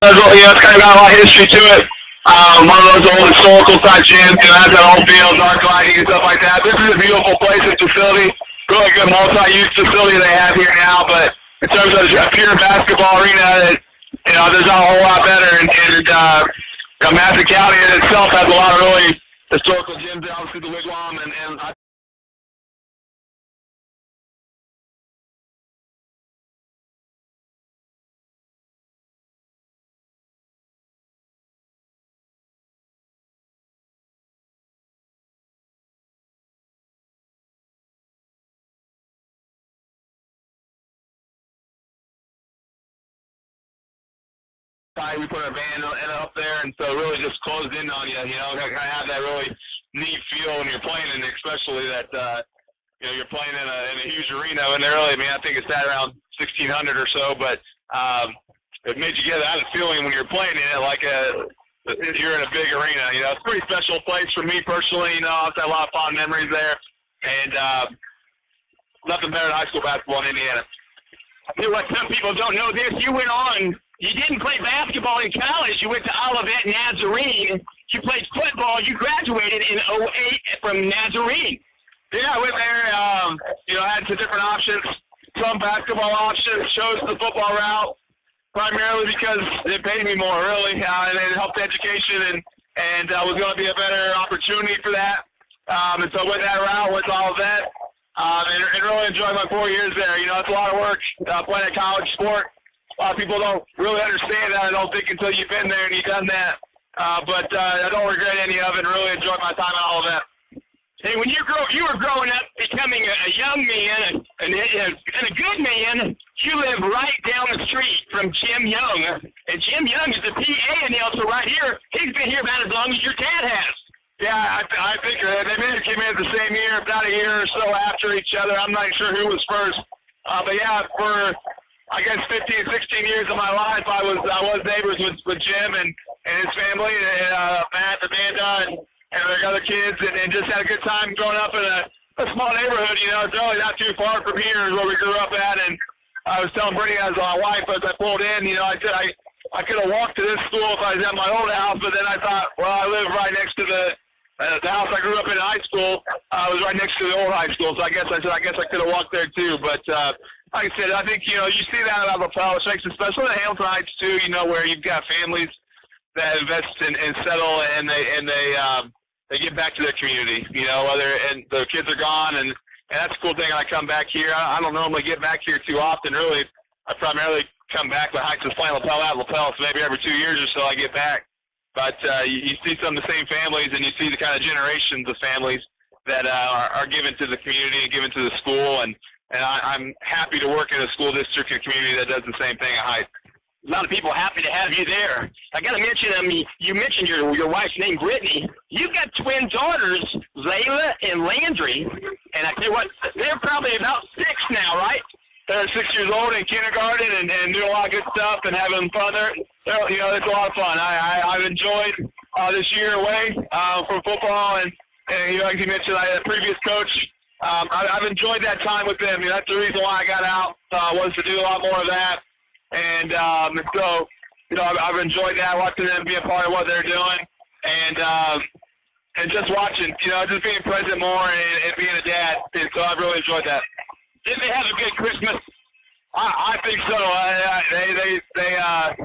It's kind of got a lot of history to it. One of those old historical type gyms, has that old field, arc lighting and stuff like that. This is a beautiful place and facility. Really good multi-use facility they have here now, but in terms of a pure basketball arena, there's not a whole lot better. And Madison County in itself has a lot of really historical gyms, obviously the Witham, and we put our band up there, and so really just closed in on you. Kind of have that really neat feel when you're playing, and especially that you're playing in a huge arena. And really, I think it's at around 1,600 or so, but it made you get that feeling when you're playing in it like you're in a big arena. It's a pretty special place for me personally. I've got a lot of fond memories there, and nothing better than high school basketball in Indiana. I feel like some people don't know this. You didn't play basketball in college. You went to Olivet Nazarene. You played football. You graduated in 2008 from Nazarene. Yeah, I went there, had some different options, some basketball options, chose the football route, primarily because it paid me more, really, and it helped education, and was going to be a better opportunity for that. And so went that route, went to Olivet, and really enjoyed my 4 years there. It's a lot of work, playing a college sport. A lot of people don't really understand that, I don't think, until you've been there and you've done that. But I don't regret any of it and really enjoyed my time at all of that. Hey, when you were growing up, becoming a young man and a good man, you live right down the street from Jim Young. And Jim Young is the PA announcer right here. He's been here about as long as your dad has. Yeah, I think they maybe came in the same year, about a year or so after each other. I'm not sure who was first. But yeah, for I guess 15, 16 years of my life, I was neighbors with Jim and his family, and Matt, Amanda, and their other kids, and just had a good time growing up in a small neighborhood. It's really not too far from here is where we grew up at. And I was telling Brittany as my wife as I pulled in, I said I could have walked to this school if I was at my old house, but then I thought, well, I live right next to the house I grew up in high school. Was right next to the old high school, so I guess I could have walked there too, but. Like I said, I think, you see that about Lapel, which makes it special. The Hamilton Heights, too, where you've got families that invest and settle, and they get back to their community, and the kids are gone, and that's a cool thing. I come back here. I don't normally get back here too often, really. I primarily come back when Heights is playing Lapel at Lapel, so maybe every 2 years or so I get back. But you see some of the same families, and you see the kind of generations of families that are given to the community and given to the school, and I'm happy to work in a school district and community that does the same thing at Heights. A lot of people are happy to have you there. I got to mention, you mentioned your wife's name, Brittany. You've got twin daughters, Layla and Landry, and I tell you what, they're probably about 6 now, right? They're 6 years old in kindergarten and doing a lot of good stuff and having fun there. It's a lot of fun. I've enjoyed this year away from football, and like you mentioned, I had a previous coach. I've enjoyed that time with them. That's the reason why I got out, was to do a lot more of that. And so, I've enjoyed that, watching them be a part of what they're doing, and just watching, just being present more and being a dad. And so I've really enjoyed that. Didn't they have a good Christmas? I think so.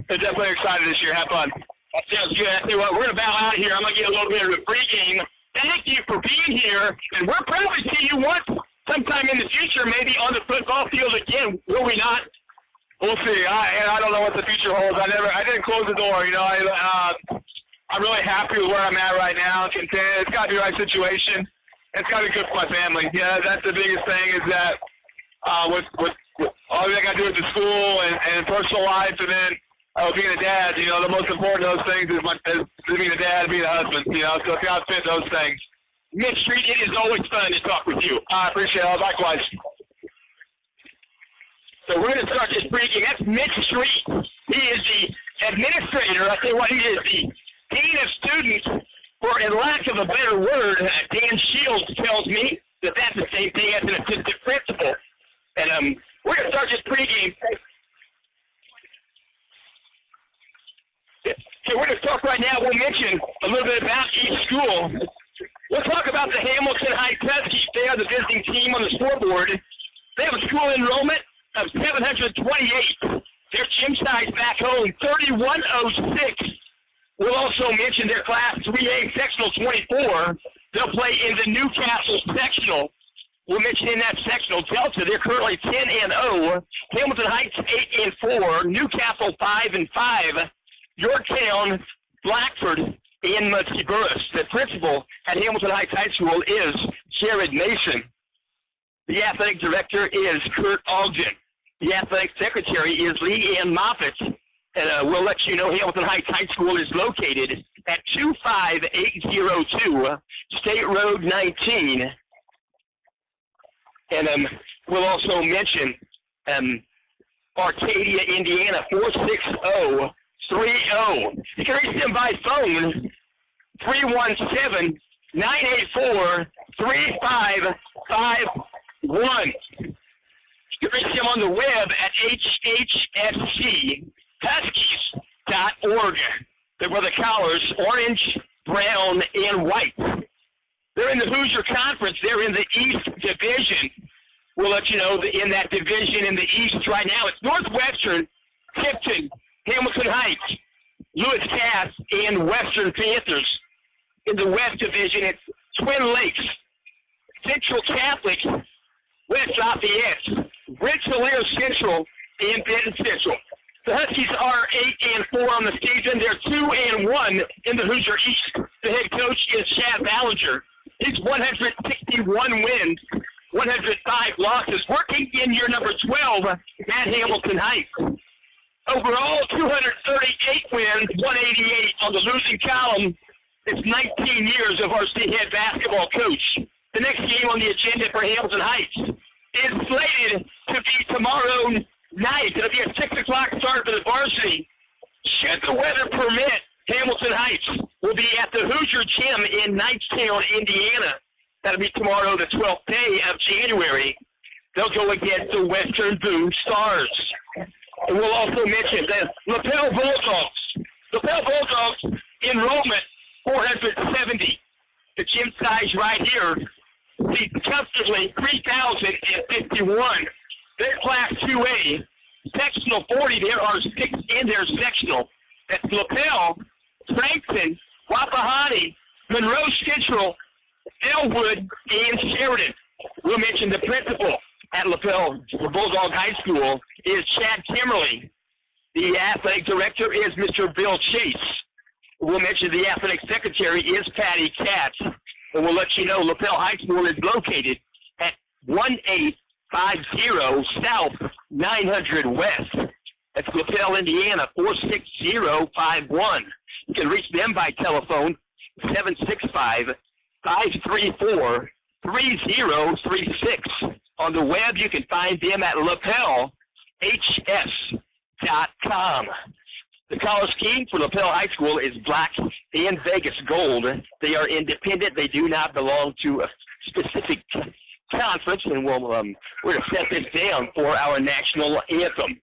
They're definitely excited this year. Have fun. That sounds good. I tell you what, we're going to bow out here. I'm going to get a little bit of a pregame. Thank you for being here, and we'll probably see you once sometime in the future, maybe on the football field again, will we not? We'll see. I don't know what the future holds. I didn't close the door. I'm really happy with where I'm at right now. It's got to be the right situation. It's got to be good for my family. Yeah, that's the biggest thing is that with all I got to do with the school and personal life, and then being a dad, the most important of those things is being a dad and being a husband, so it's got to fit those things. Mitch Street, it is always fun to talk with you. I appreciate it. Likewise. So we're going to start this pregame. That's Mitch Street. He is the administrator. I tell you what, he is the dean of students, for in lack of a better word, Dan Shields tells me that that's the same thing as an assistant principal. And we're going to start this pregame. Okay, we're going to talk right now. We'll mention a little bit about each school. We'll talk about the Hamilton Heights Huskies. They are the visiting team on the scoreboard. They have a school enrollment of 728. Their gym size back home, 3106. We'll also mention their Class 3A Sectional 24. They'll play in the Newcastle Sectional. We'll mention in that sectional Delta, they're currently 10-0. Hamilton Heights 8-4. Newcastle 5-5. Yorktown, Blackford, and Muncie Burris. The principal at Hamilton Heights High School is Jared Mason. The athletic director is Kurt Ogden. The athletic secretary is Lee Ann Moffitt. And we'll let you know Hamilton Heights High School is located at 25802 State Road 19. And we'll also mention Arcadia, Indiana, 46030. You can reach them by phone, 317-984-3551. You can reach them on the web at hhschuskies.org. They wear the collars, orange, brown, and white. They're in the Hoosier Conference. They're in the East Division. We'll let you know in that division in the East right now. It's Northwestern, Tipton, Hamilton Heights, Lewis Cass, and Western Panthers. In the West Division, it's Twin Lakes, Central Catholic, West Lafayette, Rensselaer Central, and Benton Central. The Huskies are 8-4 on the season. They're 2-1 in the Hoosier East. The head coach is Chad Ballinger. He's 161 wins, 105 losses, working in year number 12 at Hamilton Heights. Overall, 238 wins, 188 on the losing column. It's 19 years of varsity head basketball coach. The next game on the agenda for Hamilton Heights is slated to be tomorrow night. It'll be a 6 o'clock start for the varsity. Should the weather permit, Hamilton Heights will be at the Hoosier Gym in Knightstown, Indiana. That'll be tomorrow, the 12th day of January. They'll go against the Western Boone Stars. And we'll also mention the Lapel Bulldogs. Lapel Bulldogs enrollment 470. The gym size right here seats comfortably 3,051. They're Class 2A. Sectional 40, there are 6 in their sectional. That's Lapel, Frankton, Wapahani, Monroe Central, Elwood, and Sheridan. We'll mention the principal at Lapel Bulldog High School is Chad Kimmerly. The athletic director is Mr. Bill Chase. We'll mention the athletic secretary is Patty Katz. And we'll let you know Lapel High School is located at 1850 South 900 West. That's Lapel, Indiana, 46051. You can reach them by telephone, 765-534-3036. On the web, you can find them at lapelhs.com. The color scheme for Lapel High School is black and Vegas gold. They are independent. They do not belong to a specific conference, and we're going to set this down for our national anthem.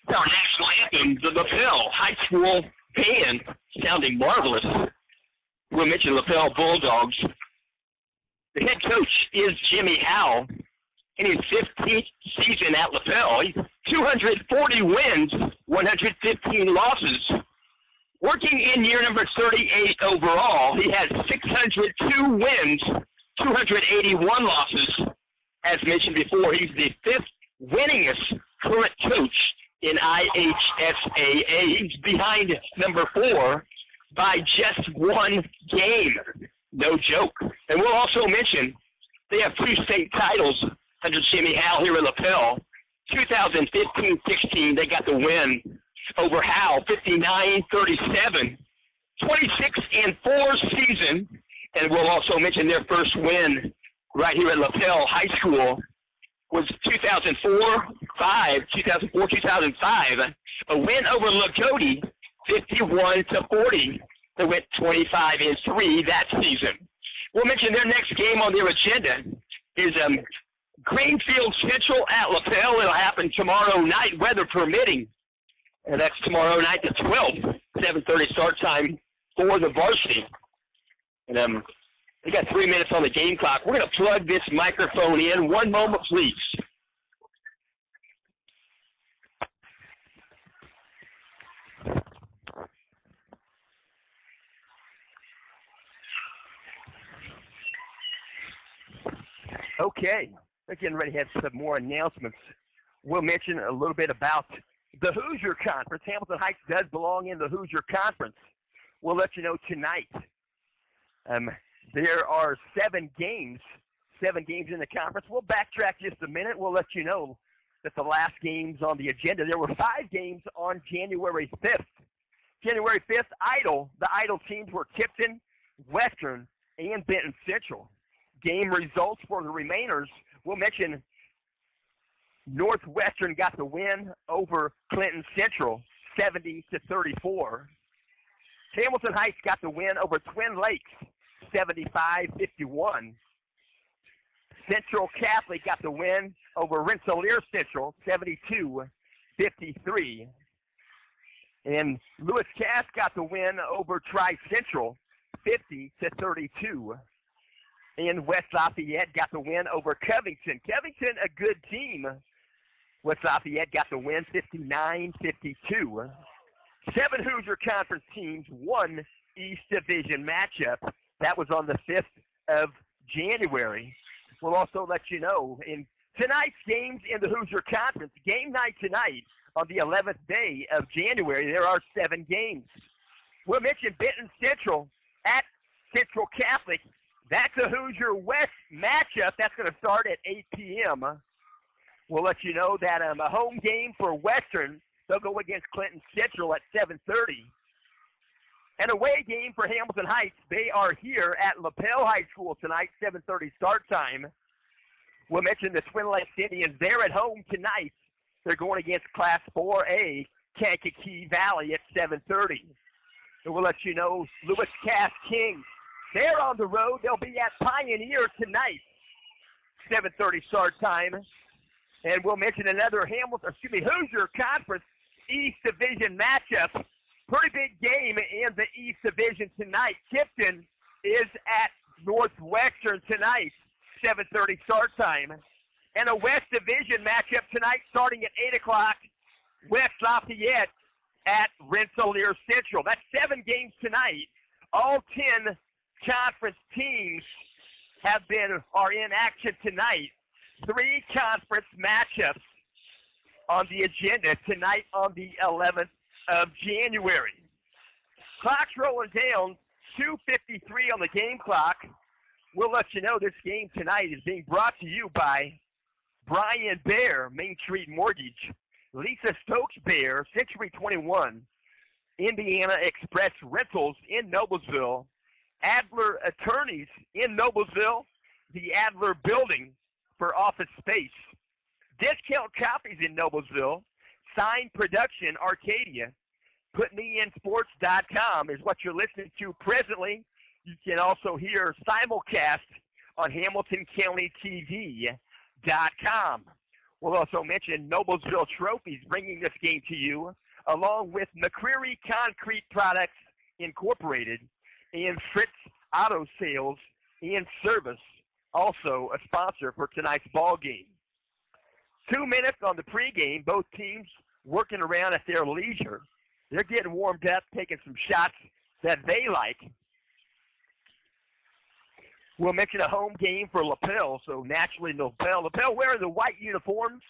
Our national anthem, the Lapel High School Band sounding marvelous. We'll mention Lapel Bulldogs. The head coach is Jimmy Howell in his 15th season at Lapel. He's 240 wins, 115 losses. Working in year number 38 overall, he has 602 wins, 281 losses. As mentioned before, he's the 5th winningest current coach in IHSAA. He's behind number 4 by just 1 game. No joke. And we'll also mention they have 2 state titles under Jimmy Howell here at Lapel. 2015-16, they got the win over Howell, 59-37. 26-4 season. And we'll also mention their first win right here at Lapel High School was 2004-2005, a win over Lakota, 51-40. They went 25-3 that season. We'll mention their next game on their agenda is Greenfield Central at Lapel. It'll happen tomorrow night, weather permitting. And that's tomorrow night the 12th, 7:30 start time for the varsity. And we got 3 minutes on the game clock. We're going to plug this microphone in. 1 moment, please. Okay, we're getting ready to have some more announcements. We'll mention a little bit about the Hoosier Conference. Hamilton Heights does belong in the Hoosier Conference. We'll let you know tonight. There are 7 games in the conference. We'll backtrack just a minute. We'll let you know that the last games on the agenda, there were 5 games on January 5th. January 5th, the Idle teams were Tipton, Western, and Benton Central. Game results for the remainers, we'll mention Northwestern got the win over Clinton Central, 70-34. Hamilton Heights got the win over Twin Lakes, 75-51. Central Catholic got the win over Rensselaer Central, 72-53. And Lewis Cass got the win over Tri-Central, 50-32. And West Lafayette got the win over Covington. Covington, a good team. West Lafayette got the win, 59-52. 7 Hoosier Conference teams, 1 East Division matchup. That was on the 5th of January. We'll also let you know in tonight's games in the Hoosier Conference, game night tonight on the 11th day of January, there are 7 games. We'll mention Benton Central at Central Catholic. That's a Hoosier West matchup. That's going to start at 8 p.m. We'll let you know that a home game for Western, they'll go against Clinton Central at 7:30. An away game for Hamilton Heights. They are here at Lapel High School tonight, 7:30 start time. We'll mention the Twin Lakes Indians. They're at home tonight. They're going against Class 4A, Kankakee Valley at 7:30. And we'll let you know Lewis Cass Kings. They're on the road. They'll be at Pioneer tonight, 7:30 start time. And we'll mention another Hoosier Conference East Division matchup. Pretty big game in the East Division tonight. Tipton is at Northwestern tonight, 7:30 start time. And a West Division matchup tonight starting at 8 o'clock. West Lafayette at Rensselaer Central. That's 7 games tonight. All 10 conference teams are in action tonight. 3 conference matchups on the agenda tonight on the 11th of January. Clock's rolling down, 2:53 on the game clock. We'll let you know this game tonight is being brought to you by Brian Bear, Main Street Mortgage, Lisa Stokes Bear, Century 21, Indiana Express Rentals in Noblesville, Adler Attorneys in Noblesville, the Adler Building for office space, Discount Copies in Noblesville, Sign Production Arcadia, PutMeInSports.com is what you're listening to presently. You can also hear simulcast on HamiltonCountyTV.com. We'll also mention Noblesville Trophies bringing this game to you, along with McCreary Concrete Products Incorporated, and Fritz Auto Sales and Service, also a sponsor for tonight's ball game. 2 minutes on the pregame, both teams working around at their leisure. They're getting warmed up, taking some shots that they like. We'll mention a home game for Lapel, so naturally Lapel wearing the white uniforms.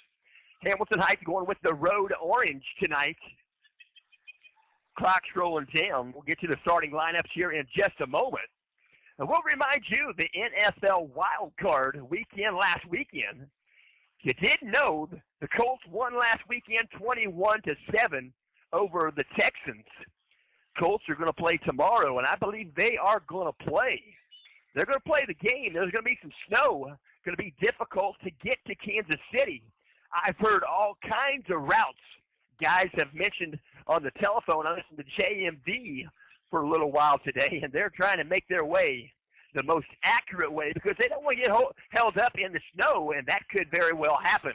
Hamilton Heights going with the road orange tonight. Clock's rolling down. We'll get to the starting lineups here in just a moment. And we'll remind you the NFL wild card weekend last weekend. You did know the Colts won last weekend 21-7 over the Texans. Colts are going to play tomorrow, and I believe they are going to play. They're going to play the game. There's going to be some snow. It's going to be difficult to get to Kansas City. I've heard all kinds of routes guys have mentioned on the telephone. I listened to JMD for a little while today, and they're trying to make their way the most accurate way because they don't want to get held up in the snow, and that could very well happen.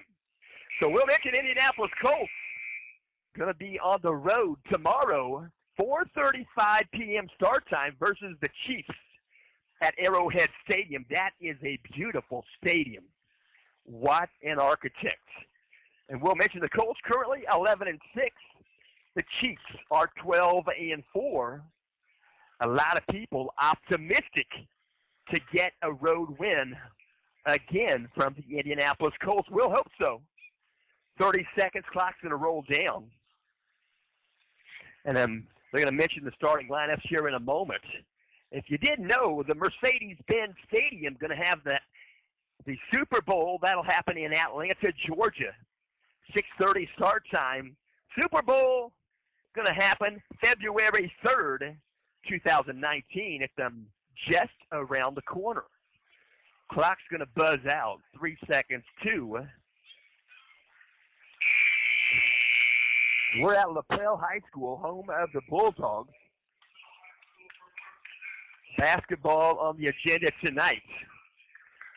So we'll mention Indianapolis Colts going to be on the road tomorrow, 4:35 p.m. start time versus the Chiefs at Arrowhead Stadium. That is a beautiful stadium. What an architect. And we'll mention the Colts currently 11-6. The Chiefs are 12-4. A lot of people optimistic to get a road win again from the Indianapolis Colts. We'll hope so. 30 seconds, clock's going to roll down. And then they're going to mention the starting lineups here in a moment. If you didn't know, the Mercedes-Benz Stadium is going to have the Super Bowl. That'll happen in Atlanta, Georgia. 6:30 start time. Super Bowl going to happen February 3rd, 2019. It's just around the corner. Clock's going to buzz out. 3 seconds, 2. We're at Lapel High School, home of the Bulldogs. Basketball on the agenda tonight.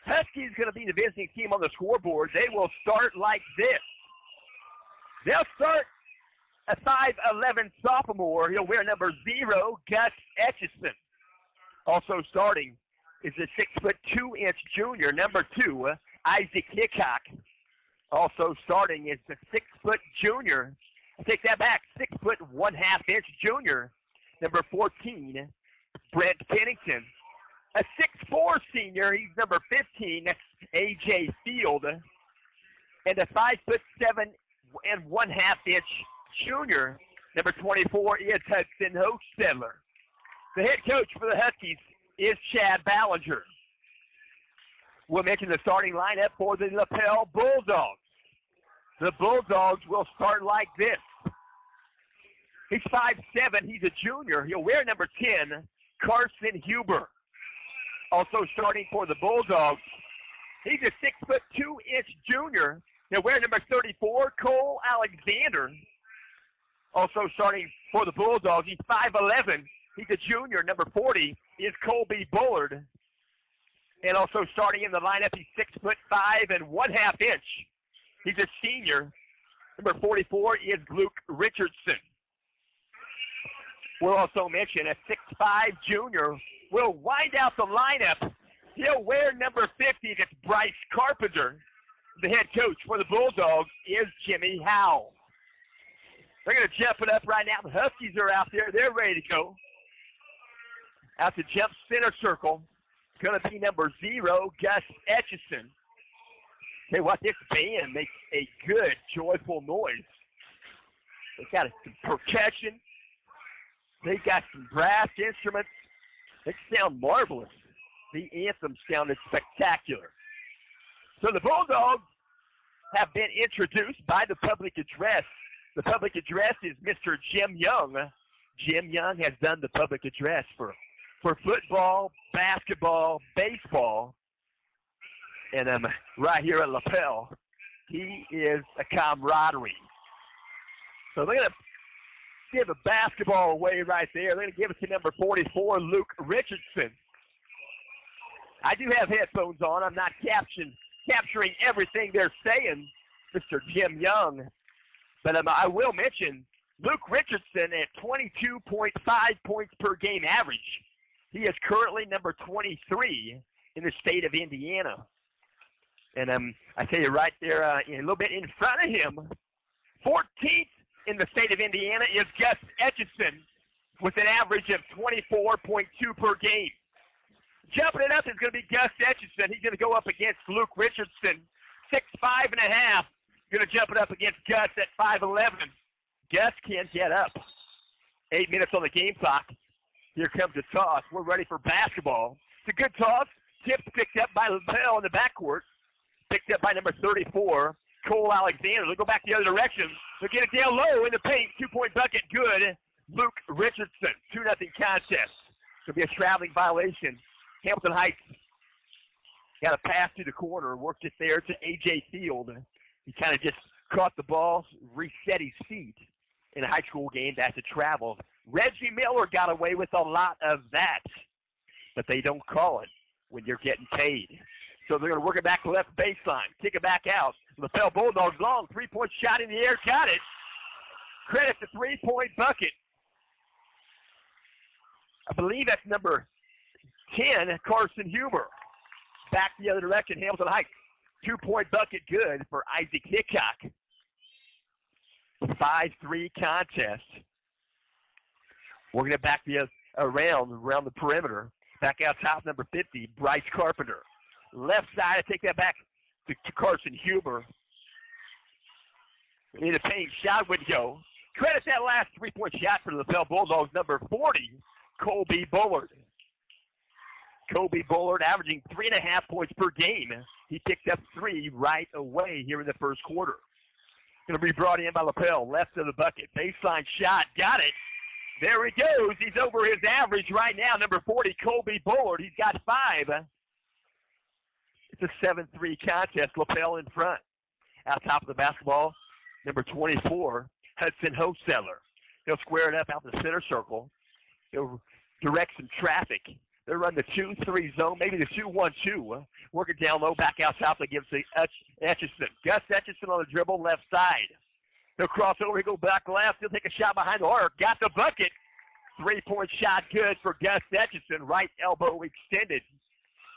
Huskies going to be the visiting team on the scoreboard. They will start like this. They'll start a 5'11" sophomore. He'll wear number 0, Gus Etchison. Also starting is a 6'2" junior, number 2, Isaac Hickok. Also starting is the 6' junior. I take that back, 6'1/2" junior, number 14, Brent Pennington. A 6'4" senior, he's number 15, that's A.J. Field. And a 5'7" and 1/2" junior, number 24, is Hudson Hochstetler. The head coach for the Huskies is Chad Ballinger. We'll mention the starting lineup for the Lapel Bulldogs. The Bulldogs will start like this. He's 5'7", he's a junior. He'll wear number 10, Carson Huber. Also starting for the Bulldogs, he's a 6'2" junior. He'll wear number 34, Cole Alexander. Also starting for the Bulldogs, he's 5'11". He's a junior. Number 40 is Colby Bullard. And also starting in the lineup, he's 6'5" and 1/2". He's a senior. Number 44 is Luke Richardson. We'll also mention a 6'5" junior will wind out the lineup. He'll wear number 50. That's Bryce Carpenter. The head coach for the Bulldogs is Jimmy Howell. They're going to jump it up right now. The Huskies are out there. They're ready to go. Out to jump center circle. It's going to be number 0, Gus Etchison. Hey, what, this band makes a good, joyful noise. They got some percussion. They got some brass instruments. They sound marvelous. The anthem sounded spectacular. So the Bulldogs have been introduced by the public address. The public address is Mr. Jim Young. Jim Young has done the public address for football, basketball, baseball, and right here at Lapel, he is a camaraderie. So they're going to give a basketball away right there. They're going to give it to number 44, Luke Richardson. I do have headphones on. I'm not capturing everything they're saying, Mr. Jim Young. But I will mention Luke Richardson at 22.5 points per game average. He is currently number 23 in the state of Indiana. And I tell you right there, a little bit in front of him, 14th in the state of Indiana is Gus Etchison with an average of 24.2 per game. Jumping it up is going to be Gus Etchison. He's going to go up against Luke Richardson, 6'5.5". Going to jump it up against Gus at 5'11". Gus can't get up. 8 minutes on the game clock. Here comes the toss. We're ready for basketball. It's a good toss. Tips picked up by Lapel in the backcourt. Picked up by number 34, Cole Alexander. They'll go back the other direction. They'll get it down low in the paint. 2-point bucket, good. Luke Richardson, 2-0 contest. It'll be a traveling violation. Hamilton Heights got a pass to the corner, worked it there to A.J. Field. He kind of just caught the ball, reset his feet. In a high school game, that's a travel. Reggie Miller got away with a lot of that, but they don't call it when you're getting paid. So they're going to work it back to left baseline, kick it back out. Lapel Bulldogs long, 3-point shot in the air, got it. Credit the 3-point bucket. I believe that's number 10, Carson Huber. Back the other direction, Hamilton Heights. 2-point bucket good for Isaac Hickok. 5-3 contest. Working it back around the perimeter. Back out top, number 50, Bryce Carpenter. Left side, I take that back to Carson Huber. In the paint, shot would go. Credit that last 3-point shot for the Lapel Bulldogs, number 40, Colby Bullard. Colby Bullard averaging 3.5 points per game. He picked up 3 right away here in the first quarter. Going to be brought in by Lapel, left of the bucket. Baseline shot, got it. There he goes. He's over his average right now, number 40, Colby Bullard. He's got 5. It's a 7-3 contest. Lapel in front. Out top of the basketball, number 24, Hudson Hosteller. He'll square it up out the center circle. He'll direct some traffic. They'll run the 2-3 zone, maybe the 2-1-2. Work it down low, back out top. They give it to Etchison. Gus Etchison on the dribble, left side. He'll cross over. He'll go back left. He'll take a shot behind the arc. Got the bucket. 3-point shot good for Gus Etchison. Right elbow extended.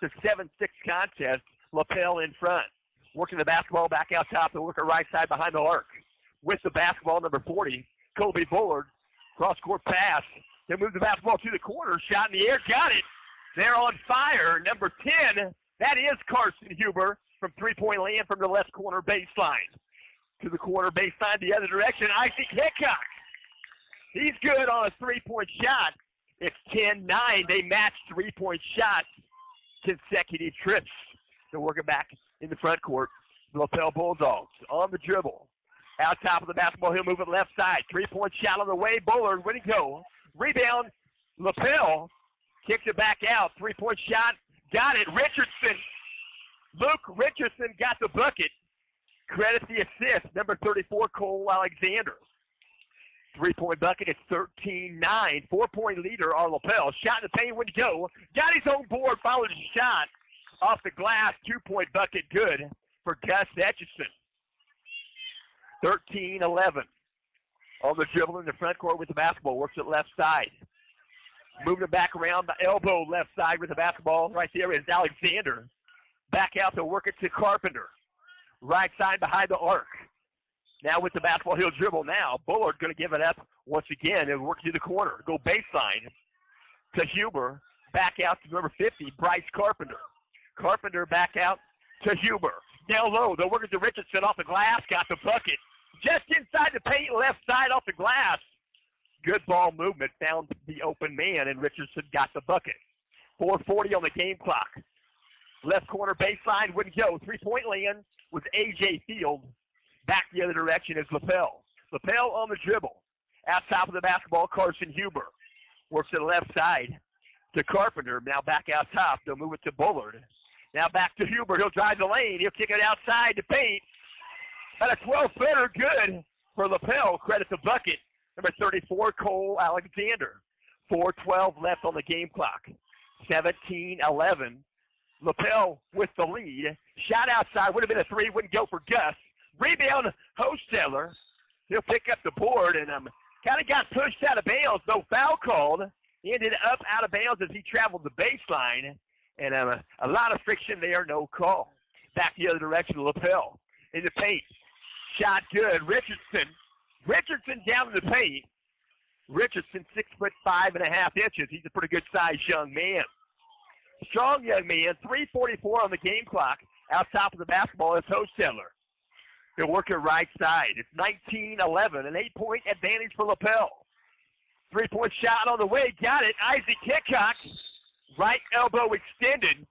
It's a 7-6 contest. Lapel in front. Working the basketball back out top. They'll work it right side behind the arc. With the basketball, number 40, Colby Bullard. Cross-court pass. They move the basketball to the corner. Shot in the air. Got it. They're on fire. Number 10, that is Carson Huber from 3-point land from the left corner baseline. To the corner baseline, the other direction, Isaac Hickok. He's good on a 3-point shot. It's 10-9. They match 3-point shots consecutive trips. They're working back in the front court. The Lapel Bulldogs on the dribble. Out top of the basketball, he'll move it left side. 3-point shot on the way. Bullard, where he go? Rebound, Lapel. Kicks it back out. 3-point shot. Got it. Richardson. Luke Richardson got the bucket. Credit the assist. Number 34, Cole Alexander. 3-point bucket. It's 13-9. 4-point leader are Lapel. Shot in the paint. Wouldn't go. Got his own board. Followed his shot. Off the glass. 2-point bucket. Good for Gus Etchison. 13-11. On the dribble in the front court with the basketball. Works it left side. Moving it back around the elbow left side with the basketball. Right there is Alexander. Back out to work it to Carpenter. Right side behind the arc. Now with the basketball, he'll dribble now. Bullard going to give it up once again and work to the corner. Go baseline to Huber. Back out to number 50, Bryce Carpenter. Carpenter back out to Huber. Down low, they'll work it to Richardson off the glass. Got the bucket. Just inside the paint, left side off the glass. Good ball movement, found the open man, and Richardson got the bucket. 4:40 on the game clock. Left corner baseline, wouldn't go. 3-point land with A.J. Field. Back the other direction is Lapel. Lapel on the dribble. Out top of the basketball, Carson Huber. Works to the left side to Carpenter. Now back out top. They'll move it to Bullard. Now back to Huber. He'll drive the lane. He'll kick it outside to paint. And a 12-footer good for Lapel. Credit the bucket. Number 34, Cole Alexander. 4:12 left on the game clock. 17-11. Lapel with the lead. Shot outside. Would have been a 3. Wouldn't go for Gus. Rebound, Hosteller. He'll pick up the board, and Kind of got pushed out of bounds. No foul called. He ended up out of bounds as he traveled the baseline. And a lot of friction there, no call. Back the other direction, Lapel in the paint. Shot good. Richardson down in the paint. Richardson, 6'5.5" He's a pretty good-sized young man. Strong young man, 3:44 on the game clock. Out top of the basketball is Hosteller. They're working right side. It's 19-11, an 8-point advantage for Lapel. 3-point shot on the way, got it. Isaac Hickok, right elbow extended.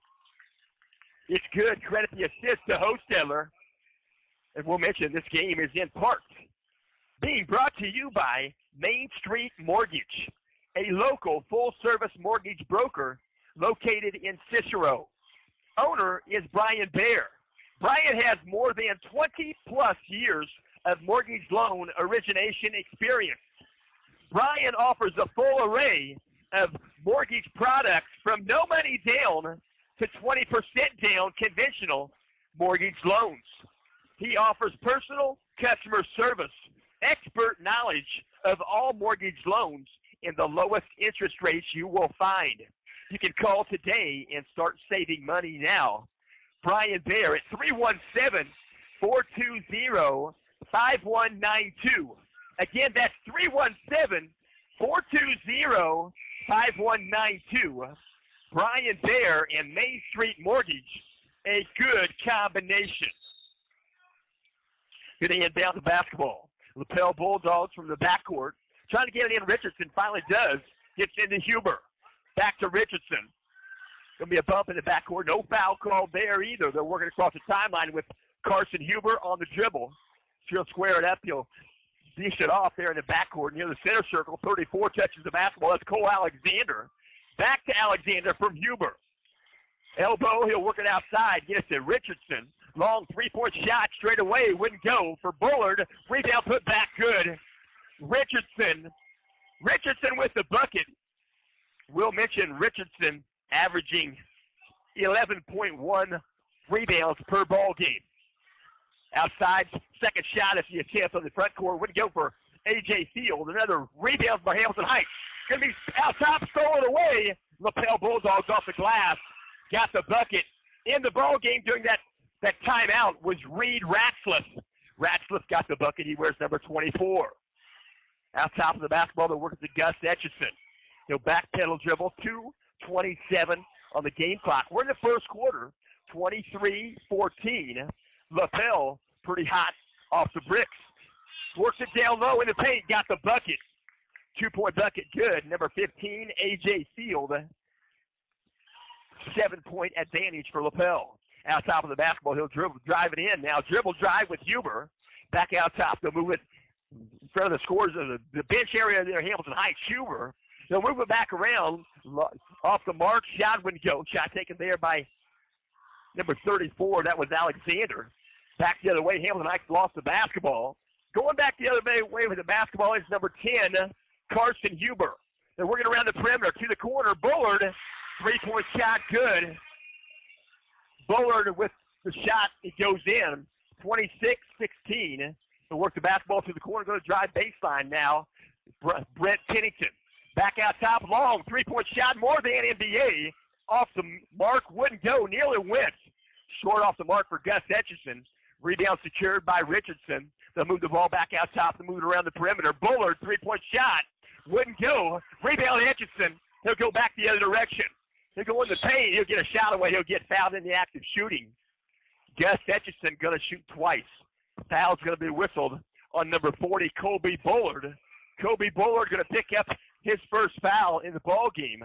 It's good. Credit the assist to Hosteller. And we'll mention this game is in part being brought to you by Main Street Mortgage, a local full-service mortgage broker located in Cicero. Owner is Brian Baer. Brian has more than 20-plus years of mortgage loan origination experience. Brian offers a full array of mortgage products from no money down to 20% down conventional mortgage loans. He offers personal customer service, expert knowledge of all mortgage loans, and the lowest interest rates you will find. You can call today and start saving money now. Brian Baer at 317-420-5192. Again, that's 317-420-5192. Brian Baer and Main Street Mortgage, a good combination. Good inbound the basketball. Lapel Bulldogs from the backcourt. Trying to get it in. Richardson finally does. Gets into Huber. Back to Richardson. Going to be a bump in the backcourt. No foul called there either. They're working across the timeline with Carson Huber on the dribble. She'll square it up. He'll dish it off there in the backcourt near the center circle. 34 touches the basketball. That's Cole Alexander. Back to Alexander from Huber. Elbow. He'll work it outside. Gets it. Richardson. Long three-point shot straight away. Wouldn't go for Bullard. Rebound put back good. Richardson with the bucket. We'll mention Richardson averaging 11.1 rebounds per ball game. Outside, second shot if you attempt on the front court. Wouldn't go for A.J. Field. Another rebound by Hamilton Heights. Going to be out top, stolen away. Lapel Bulldogs off the glass. Got the bucket. In the ball game during that timeout was Reed Ratzliff. Ratzliff got the bucket. He wears number 24. Out top of the basketball, they're working to Gus Etchison. He'll backpedal dribble. 2:27 on the game clock. We're in the first quarter. 23-14. Lapel pretty hot off the bricks. Works it down low in the paint. Got the bucket. 2-point bucket good. Number 15, A.J. Field. 7-point advantage for Lapel. Out top of the basketball, he'll drive it in. Now dribble drive with Huber. Back out top, they'll move it in front of the scores of the bench area there, Hamilton Heights. Huber. They'll move it back around. Off the mark, shot wouldn't go. Shot taken there by number 34. That was Alexander. Back the other way, Hamilton Heights lost the basketball. Going back the other way with the basketball is number 10, Carson Huber. They're working around the perimeter to the corner. Bullard, three-point shot good. Bullard with the shot, it goes in. 26-16. They'll work the basketball to the corner, go to drive baseline now. Brett Pennington. Back out top, long, three-point shot, more than NBA. Off the mark, wouldn't go, nearly went. Short off the mark for Gus Etchison. Rebound secured by Richardson. They'll move the ball back out top and move it around the perimeter. Bullard, three-point shot, wouldn't go. Rebound Etchison. He'll go back the other direction. He'll go in the paint. He'll get a shot away. He'll get fouled in the act of shooting. Gus Etchison going to shoot twice. Foul's going to be whistled on number 40, Colby Bullard. Colby Bullard going to pick up his first foul in the ball game.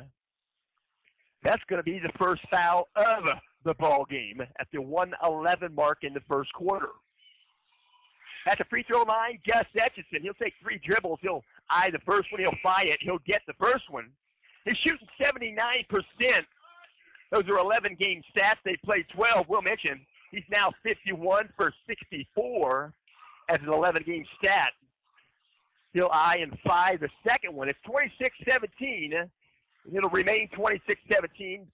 That's going to be the first foul of the ball game at the 1:11 mark in the first quarter. At the free throw line, Gus Etchison. He'll take 3 dribbles. He'll eye the first one. He'll fire it. He'll get the first one. He's shooting 79%. Those are 11-game stats. They played 12. We'll mention he's now 51 for 64 as an 11-game stat. He'll eye and fire the second one. It's 26-17. It'll remain 26-17,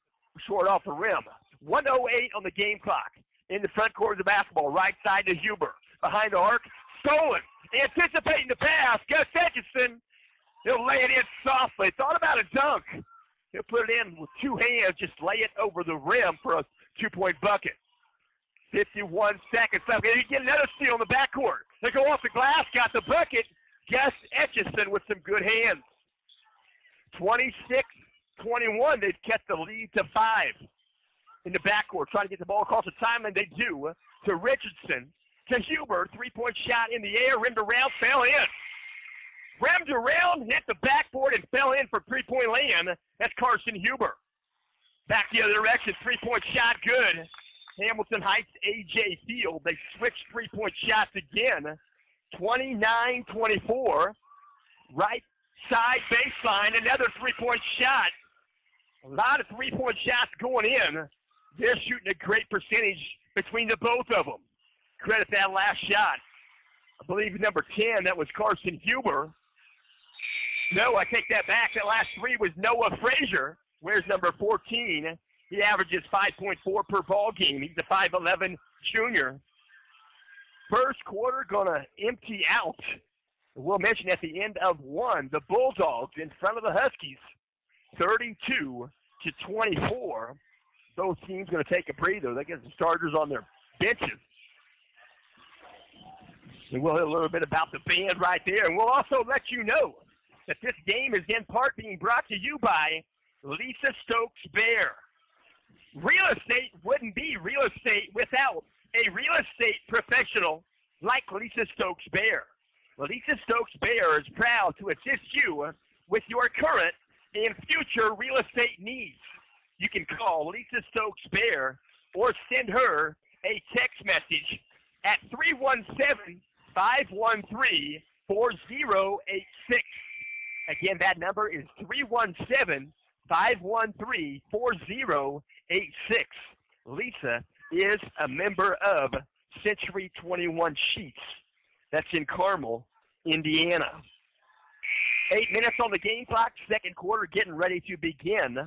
short off the rim. 1:08 on the game clock. In the front court of the basketball, right side to Huber. Behind the arc, stolen. Anticipating the pass, Gus Etchison He'll lay it in softly. Thought about a dunk. He'll put it in with two hands, just lay it over the rim for a two-point bucket. 51 seconds left. You get another steal in the backcourt. They go off the glass, got the bucket. Gus Etchison with some good hands. 26-21, they've kept the lead to 5 in the backcourt. Trying to get the ball across the timeline, they do. To Richardson, to Huber, three-point shot in the air, rimmed around, fell in. Rimmed around, hit the backboard, and fell in for three-point land. That's Carson Huber. Back the other direction, three-point shot, good. Hamilton Heights, A.J. Field, they switched three-point shots again. 29-24, right side baseline, another three-point shot. A lot of three-point shots going in. They're shooting a great percentage between the both of them. Credit that last shot. I believe number 10, that was Carson Huber. No, I take that back. That last three was Noah Frazier. Where's number 14? He averages 5.4 per ball game. He's a 5'11 junior. First quarter going to empty out. We'll mention at the end of one, the Bulldogs in front of the Huskies, 32-24. Both teams going to take a breather. They get the starters on their benches. And we'll hear a little bit about the band right there. And we'll also let you know that this game is in part being brought to you by Lisa Stokes Bear. Real estate wouldn't be real estate without a real estate professional like Lisa Stokes Bear. Lisa Stokes Bear is proud to assist you with your current and future real estate needs. You can call Lisa Stokes Bear or send her a text message at 317-513-4086. Again, that number is 317-513-4086. Lisa is a member of Century 21 Sheets. That's in Carmel, Indiana. 8 minutes on the game clock. Second quarter getting ready to begin.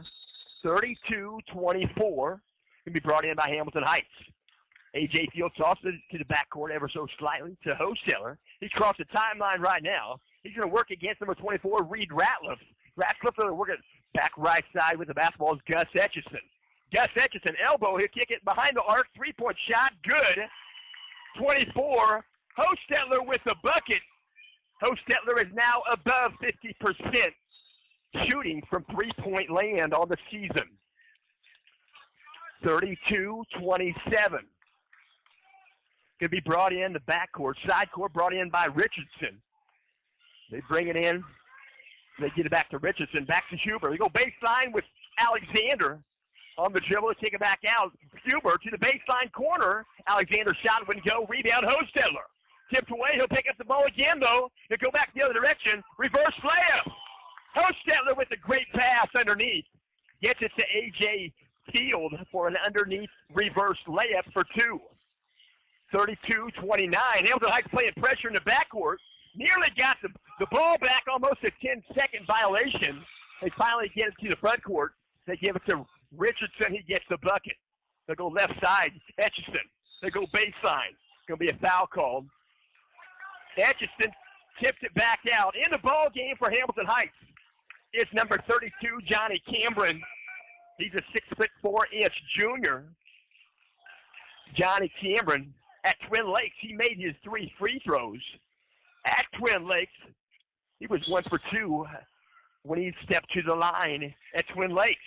32-24. Going to be brought in by Hamilton Heights. A.J. Field tosses it to the backcourt ever so slightly to Hosteller. He's crossed the timeline right now. He's going to work against number 24, Reed Ratliff. Ratliff working back right side with the basketball is Gus Etchison. Gus Etchison, elbow, he'll kick it behind the arc, three-point shot, good. 24, Hostettler with the bucket. Hostettler is now above 50% shooting from three-point land on the season. 32-27. Going to be brought in the backcourt. Side court brought in by Richardson. They bring it in. They get it back to Richardson, back to Huber. They go baseline with Alexander on the dribble to kick it back out. Huber to the baseline corner. Alexander shot wouldn't go. Rebound Hostettler. Tipped away. He'll pick up the ball again, though. He'll go back the other direction. Reverse layup. Hostettler with a great pass underneath. Gets it to A.J. Field for an underneath reverse layup for two. 32-29. Hamilton Heights playing pressure in the backcourt. Nearly got the ball back, almost a 10-second violation. They finally get it to the front court. They give it to Richardson. He gets the bucket. They go left side, Etchison. They go baseline. Going to be a foul called. Etchison tips it back out. In the ball game for Hamilton Heights is number 32, Johnny Cameron. He's a 6'4" junior. Johnny Cameron at Twin Lakes, he made his 3 free throws. At Twin Lakes, he was 1 for 2 when he stepped to the line at Twin Lakes.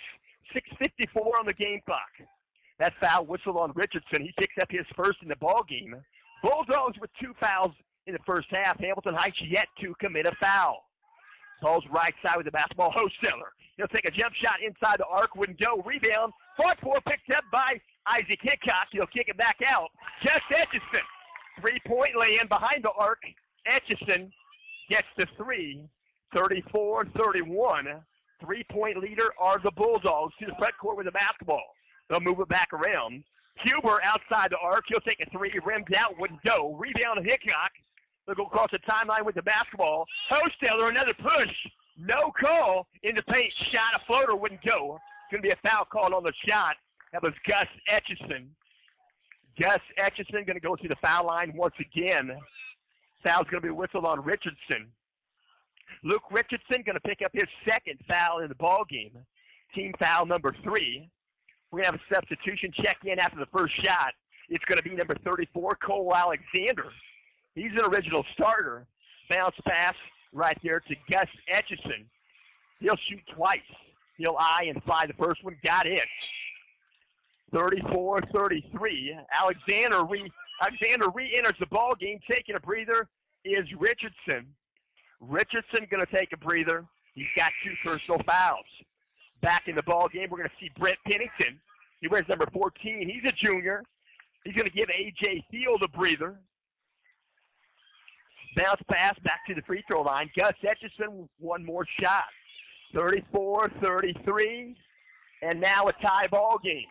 6:54 on the game clock. That foul whistle on Richardson. He picks up his first in the ball game. Bulldogs with 2 fouls in the first half. Hamilton Heights yet to commit a foul. Ball's right side with the basketball. Hostettler. He'll take a jump shot inside the arc. Wouldn't go. Rebound. Fought for. Picked up by Isaac Hickok. He'll kick it back out. Just Etchison. 3-point lay-in behind the arc. Etchison gets the 3. 34-31. 3-point leader are the Bulldogs to the front court with the basketball. They'll move it back around. Huber outside the arc. He'll take a 3. Rimmed out. Wouldn't go. Rebound Hickok. They'll go across the timeline with the basketball. Hostettler, another push. No call in the paint. Shot a floater. Wouldn't go. It's going to be a foul called on the shot. That was Gus Etchison. Gus Etchison going to go to the foul line once again. Foul's going to be whistled on Richardson. Luke Richardson going to pick up his second foul in the ball game. Team foul number 3. We're going to have a substitution check in after the first shot. It's going to be number 34, Cole Alexander. He's an original starter. Bounce pass right there to Gus Etchison. He'll shoot twice. He'll eye and fly the first one. Got it. 34-33. Alexander re-enters the ball game. Taking a breather is Richardson. Richardson going to take a breather. He's got 2 personal fouls. Back in the ball game, we're going to see Brent Pennington. He wears number 14. He's a junior. He's going to give A.J. Field a breather. Bounce pass back to the free throw line. Gus Etchison, one more shot. 34-33. And now a tie ball game.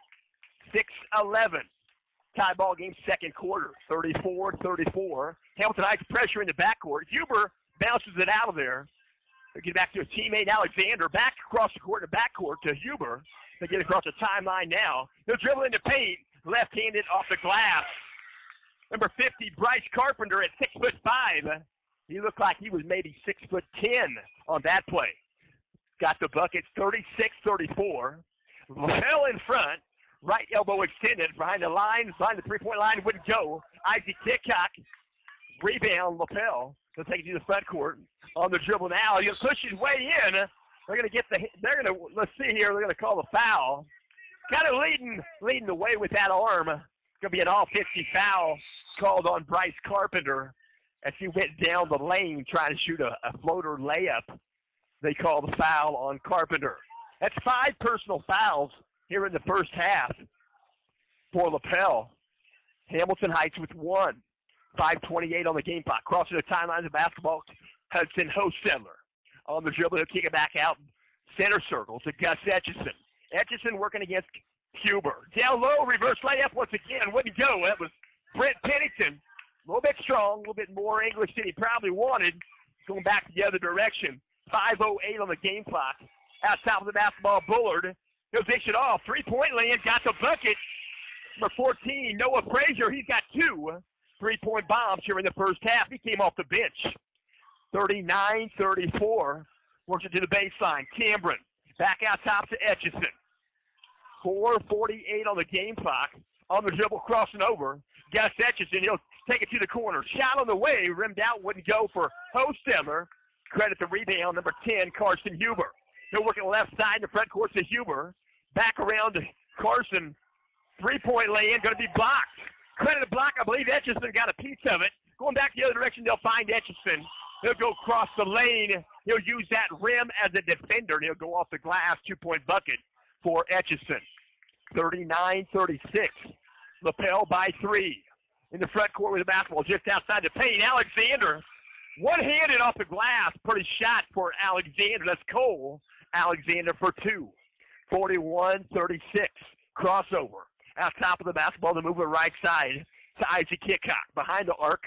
6-11. Tie ball game, second quarter. 34-34. Hamilton Heights pressure in the backcourt. Huber bounces it out of there. They get back to his teammate Alexander. Back across the court in the backcourt to Huber. They get across the timeline now. They'll dribble into paint. Left-handed off the glass. Number 50, Bryce Carpenter at 6'5". He looked like he was maybe 6'10" on that play. Got the bucket, 36-34. Lapel in front. Right elbow extended behind the line, behind the three-point line, wouldn't go. Isaac Tickcock, rebound, Lapel. They'll take it to the front court. On the dribble now, he'll push his way in. Let's see here, they're going to call the foul. Kind of leading the way with that arm. It's going to be an all-50 foul called on Bryce Carpenter as he went down the lane trying to shoot a floater layup. They call the foul on Carpenter. That's 5 personal fouls here in the first half for Lapel. Hamilton Heights with 1. 5:28 on the game clock. Crossing the timelines of basketball, Hudson Hostetler. On the dribble, he'll kick it back out. Center circle to Gus Etchison. Etchison working against Huber. Down low, reverse layup once again. Wouldn't go. That was Brent Pennington. A little bit strong, a little bit more English than he probably wanted. Going back the other direction. 5:08 on the game clock. Out top of the basketball, Bullard. He'll dish it off. 3-point land. Got the bucket. Number 14, Noah Frazier. He's got 2 3-point bombs here in the first half. He came off the bench. 39-34. Works it to the baseline. Cameron. Back out top to Etchison. 4:48 on the game clock. On the dribble, crossing over. Gus Etchison. He'll take it to the corner. Shot on the way. Rimmed out. Wouldn't go for Hostetler. Credit the rebound. Number 10, Carson Huber. He'll work on the left side in the front court to Huber. Back around to Carson. 3-point lay-in. Going to be blocked. Credit the block. I believe Etchison got a piece of it. Going back the other direction, they'll find Etchison. He'll go across the lane. He'll use that rim as a defender, and he'll go off the glass. 2-point bucket for Etchison. 39-36. Lapel by 3. In the front court with the basketball just outside the paint. Alexander, one-handed off the glass. Pretty shot for Alexander. That's Cole Alexander for 2. 41-36. Crossover. Out top of the basketball, they move it right side to Isaac Hickok. Behind the arc,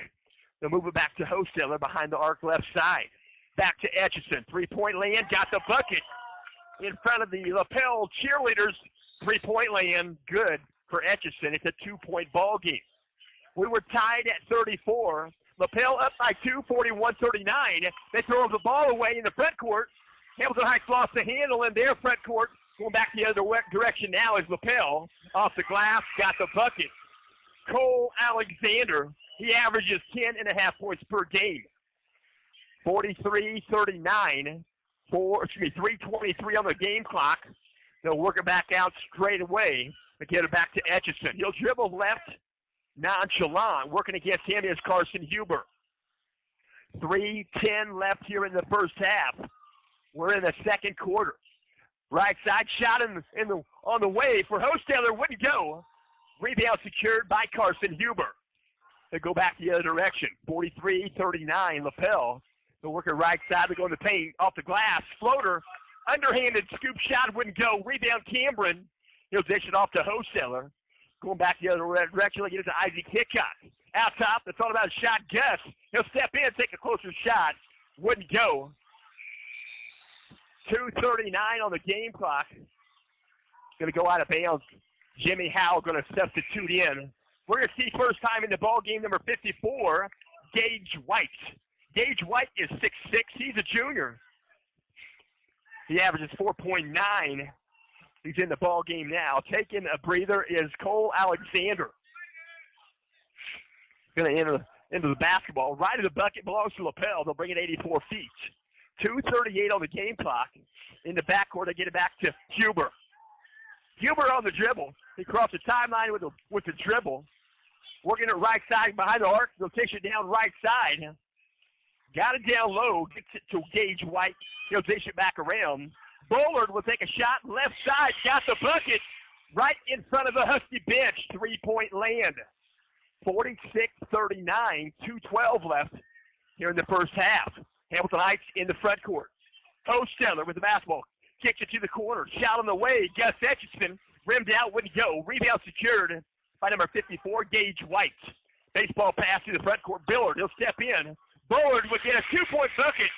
they'll move it back to Hostetler. Behind the arc, left side. Back to Etchison. 3-point lay-in, got the bucket. In front of the Lapel cheerleaders, 3-point lay-in, good for Etchison. It's a 2-point ball game. We were tied at 34. Lapel up by 2, 41-39. They throw the ball away in the front court. Hamilton Heights lost the handle in their front court. Going back the other direction now is Lapel. Off the glass, got the bucket. Cole Alexander, he averages 10.5 points per game. 43-39. 3:23 on the game clock. They'll work it back out straight away and get it back to Etchison. He'll dribble left, nonchalant. Working against him is Carson Huber. 3:10 left here in the first half. We're in the second quarter. Right side shot on the way for Hostetler. Wouldn't go. Rebound secured by Carson Huber. They go back the other direction. 43-39. Lapel. They'll work it right side. They go in the paint. Off the glass. Floater. Underhanded scoop shot. Wouldn't go. Rebound Cameron. He'll dish it off to Hostetler. Going back the other direction. They get it to Isaac Hickok. Out top. It's all about a shot. Gus. He'll step in. Take a closer shot. Wouldn't go. 2:39 on the game clock. Going to go out of bounds. Jimmy Howell going to substitute in. We're going to see first time in the ball game number 54, Gage White. Gage White is 6'6". He's a junior. He averages 4.9. He's in the ball game now. Taking a breather is Cole Alexander. Going to enter into the basketball. Right of the bucket belongs to Lapel. They'll bring it 84 feet. 2:38 on the game clock. In the backcourt, they get it back to Huber. Huber on the dribble. He crossed the timeline with the dribble. Working it right side behind the arc. They'll take it down right side. Got it down low. Gets it to Gage White. He'll dish it back around. Bullard will take a shot left side. Got the bucket right in front of the Husky bench. 3-point land. 46-39. 2:12 left here in the first half. Hamilton Heights in the front court. Hosteller with the basketball. Kicks it to the corner. Shot on the way. Gus Etchison. Rimmed out. Wouldn't go. Rebound secured by number 54, Gage White. Baseball pass to the front court. Bullard. He'll step in. Bullard will get a 2-point bucket.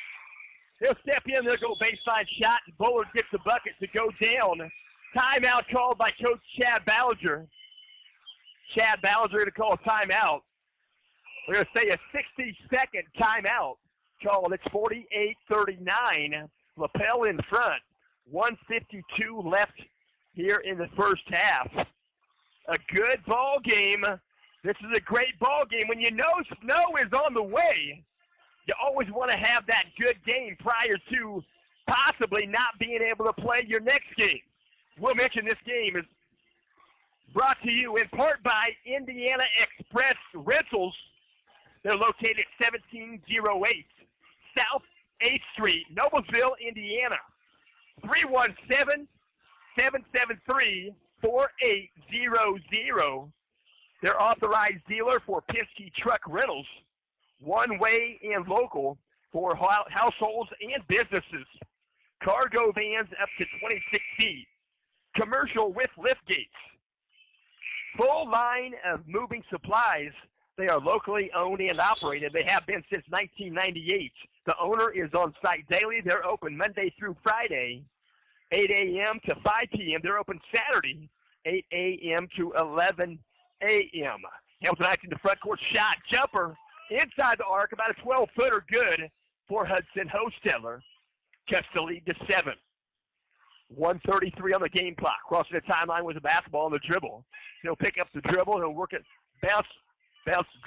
He'll step in. They'll go baseline shot. Bullard gets the bucket to go down. Timeout called by Coach Chad Ballinger. Chad Ballinger going to call a timeout. We're going to say a 60-second timeout called. It's 48-39. Lapel in front. 1:52 left here in the first half. A good ball game. This is a great ball game. When you know snow is on the way, you always want to have that good game prior to possibly not being able to play your next game. We'll mention this game is brought to you in part by Indiana Express Rentals. They're located at 1708 South 8th Street, Noblesville, Indiana. 317-773-4800. Their authorized dealer for Penske Truck Rentals. One way and local for households and businesses. Cargo vans up to 26 feet. Commercial with lift gates. Full line of moving supplies. They are locally owned and operated. They have been since 1998. The owner is on site daily. They're open Monday through Friday, 8 a.m. to 5 p.m. They're open Saturday, 8 a.m. to 11 a.m. Hamilton Heights in the front court shot. Jumper inside the arc, about a 12-footer good for Hudson Hosteller. Cuts the lead to 7. 1:33 on the game clock. Crossing the timeline with the basketball on the dribble. He'll pick up the dribble. He'll work it, bounce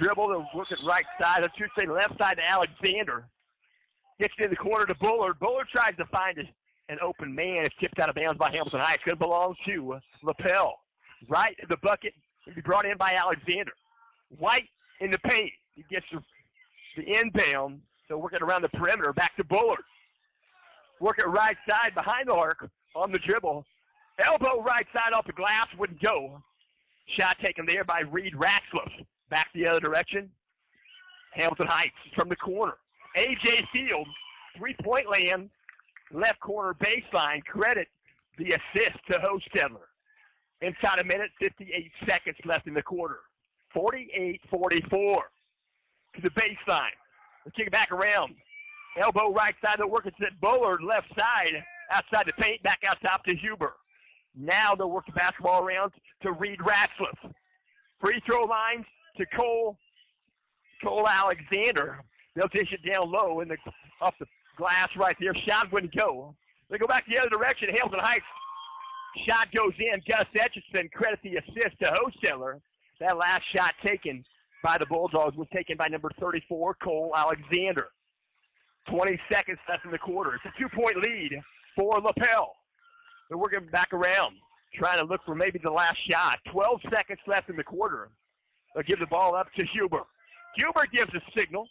dribble. He'll work it right side. I should say left side to Alexander. Gets it in the corner to Bullard. Bullard tries to find an open man. It's tipped out of bounds by Hamilton Heights. It belongs to Lapel. Right at the bucket. It'll be brought in by Alexander. White in the paint. He gets the inbound. So working around the perimeter. Back to Bullard. Work it right side behind the arc on the dribble. Elbow right side off the glass. Wouldn't go. Shot taken there by Reed Ratcliffe. Back the other direction. Hamilton Heights from the corner. A.J. Field, 3-point land, left corner baseline. Credit the assist to Hosteller. Inside a minute, 58 seconds left in the quarter. 48-44 to the baseline. They kick it back around. Elbow right side. They'll work it to Bullard left side. Outside the paint, back out top to Huber. Now they'll work the basketball around to Reed Ratcliffe. Free throw lines to Cole Alexander. They'll dish it down low off the glass right there. Shot wouldn't go. They go back the other direction. Hamilton Heights. Shot goes in. Gus Etchison, credit the assist to Hosteller. That last shot taken by the Bulldogs was taken by number 34, Cole Alexander. 20 seconds left in the quarter. It's a 2-point lead for Lapel. They're working back around, trying to look for maybe the last shot. 12 seconds left in the quarter. They'll give the ball up to Huber. Huber gives a signal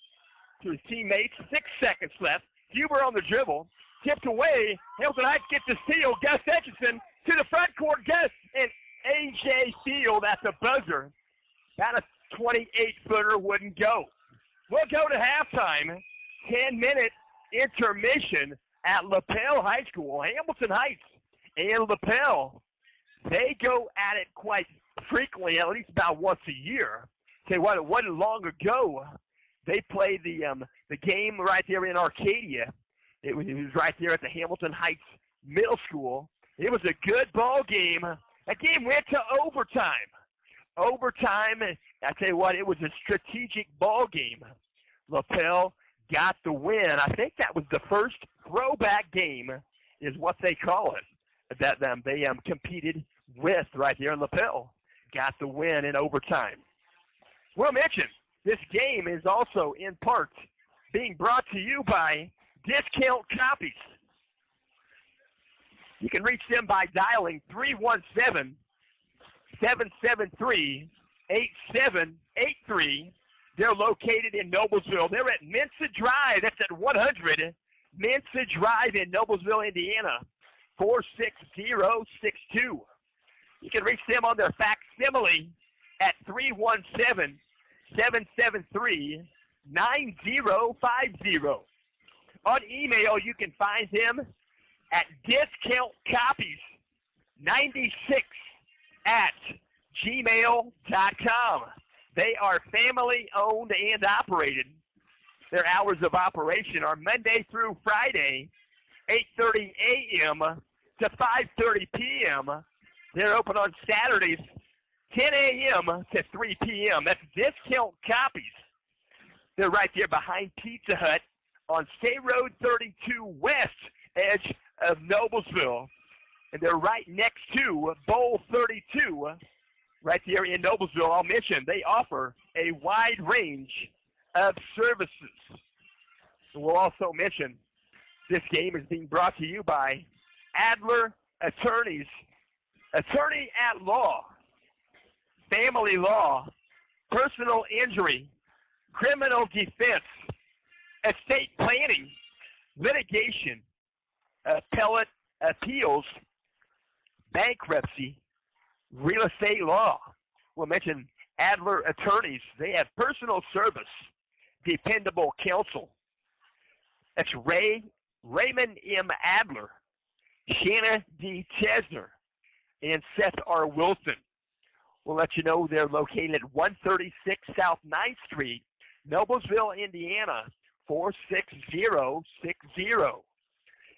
to his teammates. 6 seconds left. Huber on the dribble. Tipped away. Hamilton Heights gets the steal. Gus Etchison to the front court. Gus and A.J. Field at the buzzer. About a 28-footer wouldn't go. We'll go to halftime. 10-minute intermission at Lapel High School. Hamilton Heights and Lapel, they go at it quite frequently, at least about once a year. Tell you what, it wasn't long ago. They played the game right there in Arcadia. It was right there at the Hamilton Heights Middle School. It was a good ball game. That game went to overtime. I tell you what, it was a strategic ball game. Lapel got the win. I think that was the first throwback game is what they call it, that they competed with right here in Lapel. Got the win in overtime. We'll mention this game is also in part being brought to you by Discount Copies. You can reach them by dialing 317-773-8783. They're located in Noblesville. They're at Mensa Drive. That's at 100 Mensa Drive in Noblesville, Indiana, 46062. You can reach them on their facsimile at 317-773-9050. On email, you can find them at discountcopies96@gmail.com. They are family-owned and operated. Their hours of operation are Monday through Friday, 8:30 a.m. to 5:30 p.m. They're open on Saturdays, 10 a.m. to 3 p.m. That's Discount Copies. They're right there behind Pizza Hut on State Road 32 west edge of Noblesville. And they're right next to Bowl 32, right there in Noblesville. I'll mention they offer a wide range of services. And we'll also mention this game is being brought to you by Adler Attorneys, Attorney at Law, Family Law, Personal Injury, Criminal Defense, Estate Planning, Litigation, Appellate Appeals, Bankruptcy, Real Estate Law. We'll mention Adler Attorneys. They have personal service, dependable counsel. That's Raymond M. Adler, Shanna D. Chesner, and Seth R. Wilson. We'll let you know they're located at 136 South 9th Street, Noblesville, Indiana, 46060.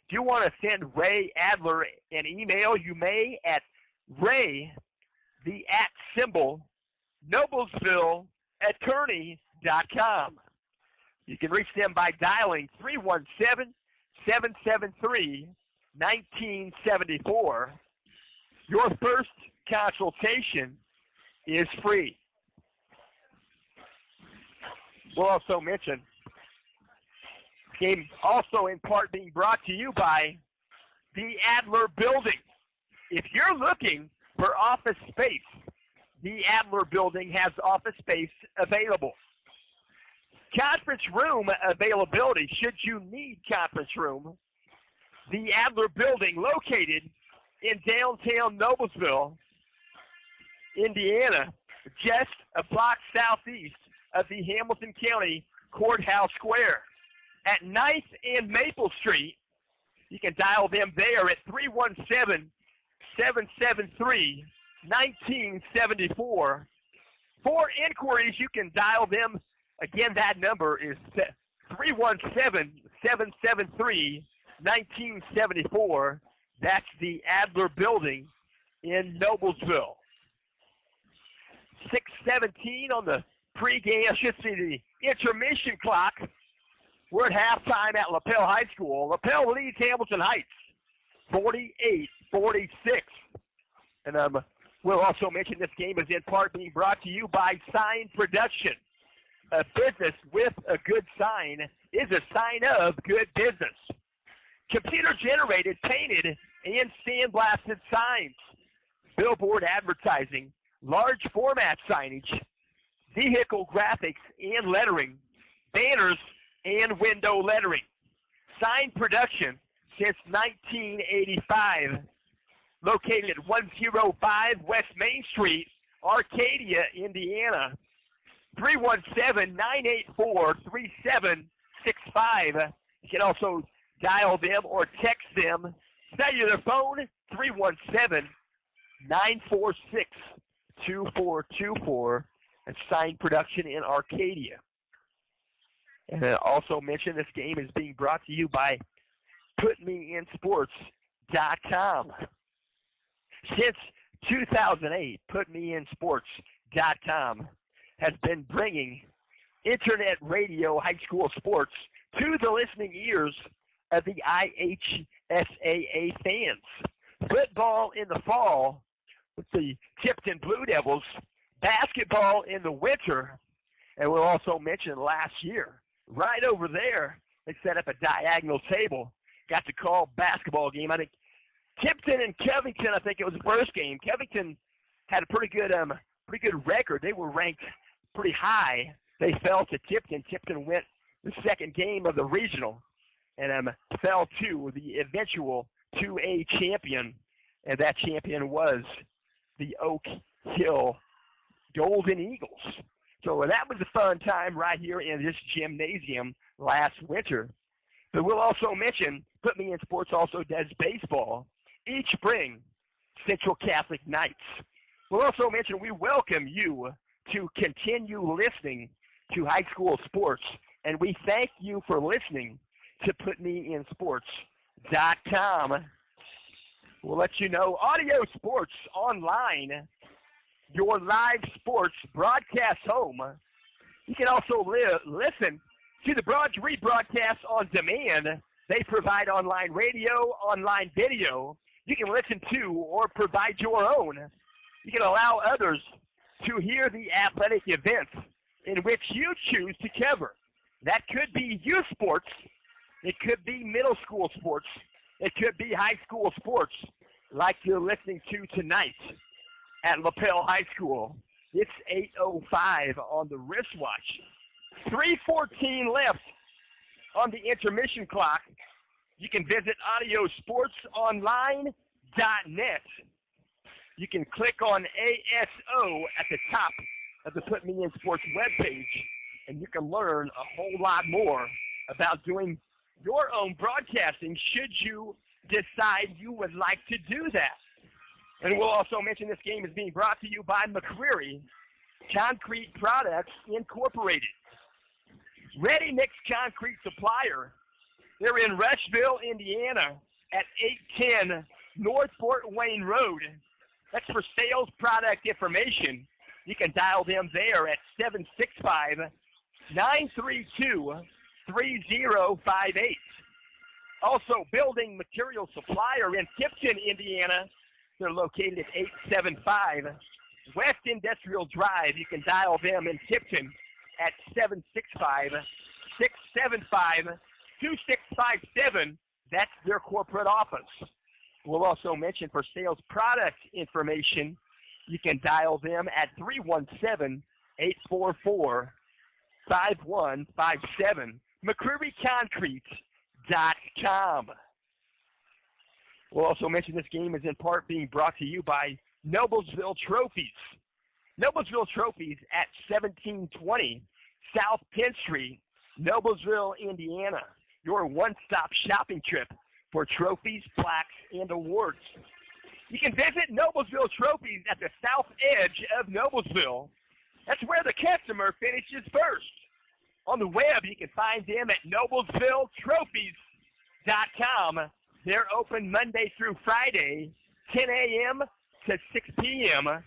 If you want to send Ray Adler an email, you may at Noblesvilleattorney.com. You can reach them by dialing 317-773-1974. Your first consultation is free. We'll also mention game also in part being brought to you by the Adler Building. If you're looking for office space, the Adler Building has office space available. Conference room availability, should you need conference room, the Adler Building located in downtown Noblesville, Indiana, just a block southeast of the Hamilton County Courthouse Square. At 9th and Maple Street, you can dial them there at 317-773-1974. For inquiries, you can dial them. Again, that number is 317-773-1974. That's the Adler Building in Noblesville. 6:17 on the pregame, I should say the intermission clock. We're at halftime at Lapel High School. Lapel leads Hamilton Heights 48-46. And we'll also mention this game is in part being brought to you by Sign Production. A business with a good sign is a sign of good business. Computer-generated, painted, and sandblasted signs. Billboard advertising, large format signage, vehicle graphics and lettering, banners, and window lettering. Sign Production since 1985. Located at 105 West Main Street, Arcadia, Indiana. 317-984-3765. You can also dial them or text them. Cellular phone, 317-946-2424. And Sign Production in Arcadia. And I also mention this game is being brought to you by PutMeInSports.com. Since 2008, PutMeInSports.com has been bringing internet radio high school sports to the listening ears of the IHSAA fans. Football in the fall with the Tipton Blue Devils, basketball in the winter, and we'll also mention last year, right over there, they set up a diagonal table, got to call basketball game. I think Tipton and Covington, I think it was the first game. Covington had a pretty good record. They were ranked pretty high. They fell to Tipton. Tipton went the second game of the regional and fell to the eventual 2A champion, and that champion was the Oak Hill Golden Eagles. So that was a fun time right here in this gymnasium last winter. But we'll also mention, Put Me in Sports also does baseball each spring, Central Catholic Nights. We'll also mention we welcome you to continue listening to high school sports, and we thank you for listening to PutMeInSports.com. We'll let you know Audio Sports Online, your live sports broadcast home. You can also listen to the rebroadcast on demand. They provide online radio, online video. You can listen to or provide your own. You can allow others to hear the athletic events in which you choose to cover. That could be youth sports. It could be middle school sports. It could be high school sports like you're listening to tonight at Lapel High School. It's 8:05 on the wristwatch. 3:14 left on the intermission clock. You can visit audiosportsonline.net. You can click on ASO at the top of the Put Me in Sports webpage, and you can learn a whole lot more about doing your own broadcasting should you decide you would like to do that. And we'll also mention this game is being brought to you by McCreary Concrete Products Incorporated. Ready Mix Concrete Supplier. They're in Rushville, Indiana at 810 North Fort Wayne Road. That's for sales product information. You can dial them there at 765-932-3058. Also, Building Material Supplier in Tipton, Indiana. They're located at 875 West Industrial Drive. You can dial them in Tipton at 765-675-2657. That's their corporate office. We'll also mention for sales product information, you can dial them at 317-844-5157. McCrearyConcrete.com. We'll also mention this game is in part being brought to you by Noblesville Trophies. Noblesville Trophies at 1720 South Penn Street, Noblesville, Indiana. Your one-stop shopping trip for trophies, plaques, and awards. You can visit Noblesville Trophies at the south edge of Noblesville. That's where the customer finishes first. On the web, you can find them at NoblesvilleTrophies.com. They're open Monday through Friday, 10 a.m. to 6 p.m.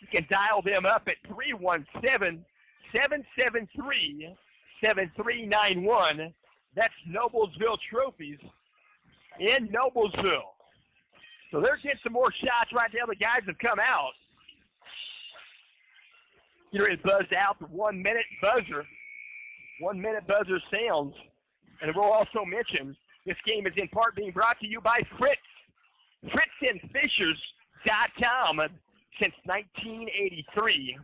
You can dial them up at 317-773-7391. That's Noblesville Trophies in Noblesville. So they're getting some more shots right now. The guys have come out. Here is buzzed out the 1 minute buzzer. 1 minute buzzer sounds. And we'll also mention this game is in part being brought to you by Fritz. FritzandFishers.com since 1983. You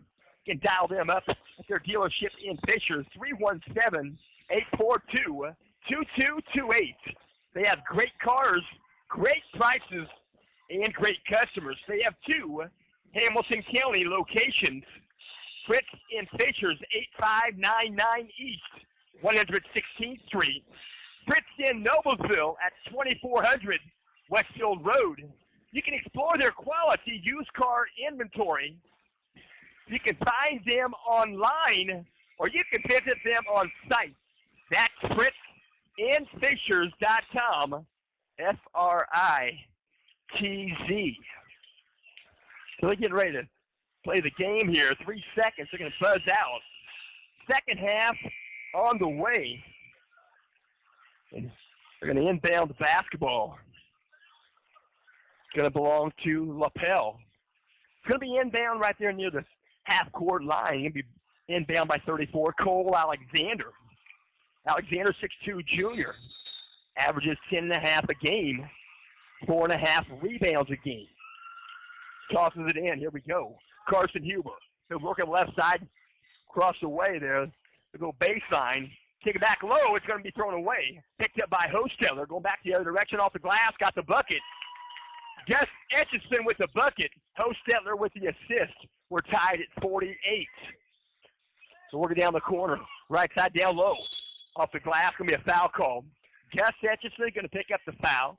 can dial them up at their dealership in Fishers, 317-842-2228. They have great cars, great prices, and great customers. They have two Hamilton County locations. Fritz and Fishers, 8599 East, 116th Street. Fritz in Noblesville at 2400 Westfield Road. You can explore their quality used car inventory. You can find them online, or you can visit them on site. That's FritzandFishers.com, FRITZ. So they're getting ready to play the game here. 3 seconds. They're going to buzz out. Second half on the way. And they're going to inbound the basketball. It's going to belong to Lapel. It's going to be inbound right there near the half-court line. It's going to be inbound by 34, Cole Alexander. Alexander, 6'2", junior. Averages 10.5 a game, 4.5 rebounds a game. Tosses it in. Here we go. Carson Huber. He'll work on the left side. Across the way there. They'll go baseline. Kick it back low. It's going to be thrown away. Picked up by Hosteller. Going back the other direction off the glass. Got the bucket. Gus Etchison with the bucket. Hosteller with the assist. We're tied at 48. So working down the corner. Right side down low. Off the glass. Going to be a foul call. Gus Etchison going to pick up the foul.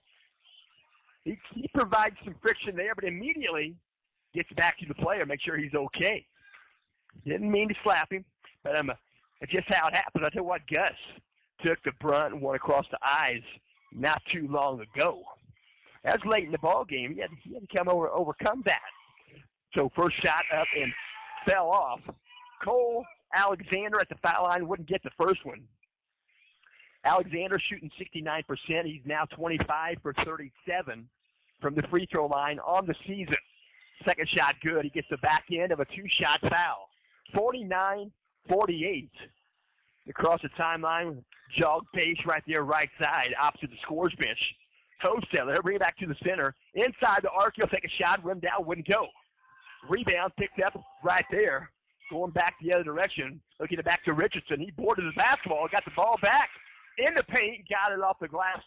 He provides some friction there, but immediately gets back to the player, make sure he's okay. Didn't mean to slap him, but it's just how it happens. I tell you what, Gus took the brunt and went across the eyes not too long ago. That was late in the ball game. He had to come overcome that. So first shot up and fell off. Cole Alexander at the foul line wouldn't get the first one. Alexander shooting 69%. He's now 25 for 37 from the free throw line on the season. Second shot good. He gets the back end of a two-shot foul. 49-48. Across the timeline, jog pace right there, right side, opposite the scores bench. Hosteller, he'll bring it back to the center. Inside the arc, he'll take a shot, rim down, wouldn't go. Rebound picked up right there. Going back the other direction. Looking it back to Richardson. He boarded the basketball, got the ball back in the paint, got it off the glass.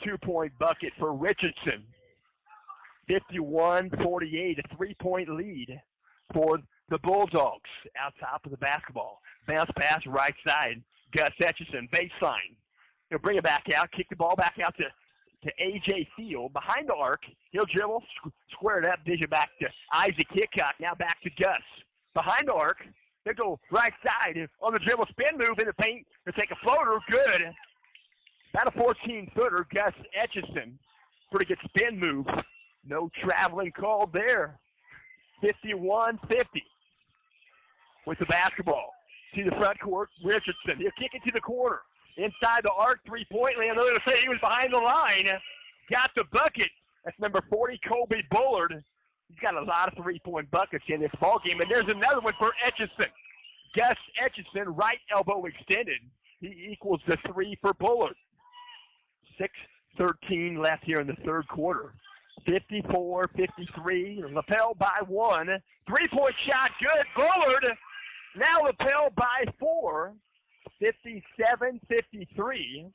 2-point bucket for Richardson. 51-48, a 3-point lead for the Bulldogs out top of the basketball. Bounce pass right side. Gus Etchison, baseline. He'll bring it back out, kick the ball back out to A.J. Field. Behind the arc, he'll dribble, square it up, dish it back to Isaac Hickok. Now back to Gus. Behind the arc, they'll go right side. On the dribble, spin move in the paint. They'll take a floater, good. About a 14-footer, Gus Etchison. Pretty good spin move. No traveling called there. 51-50 with the basketball. To the front court, Richardson. He'll kick it to the corner. Inside the arc, 3-point land. They're going to say he was behind the line. Got the bucket. That's number 40, Colby Bullard. He's got a lot of 3-point buckets in this ballgame. And there's another one for Etchison. Gus Etchison, right elbow extended. He equals the 3 for Bullard. 6:13 left here in the third quarter. 54-53. Lapel by 1. 3-point shot, good. Bullard. Now Lapel by 4. 57-53. We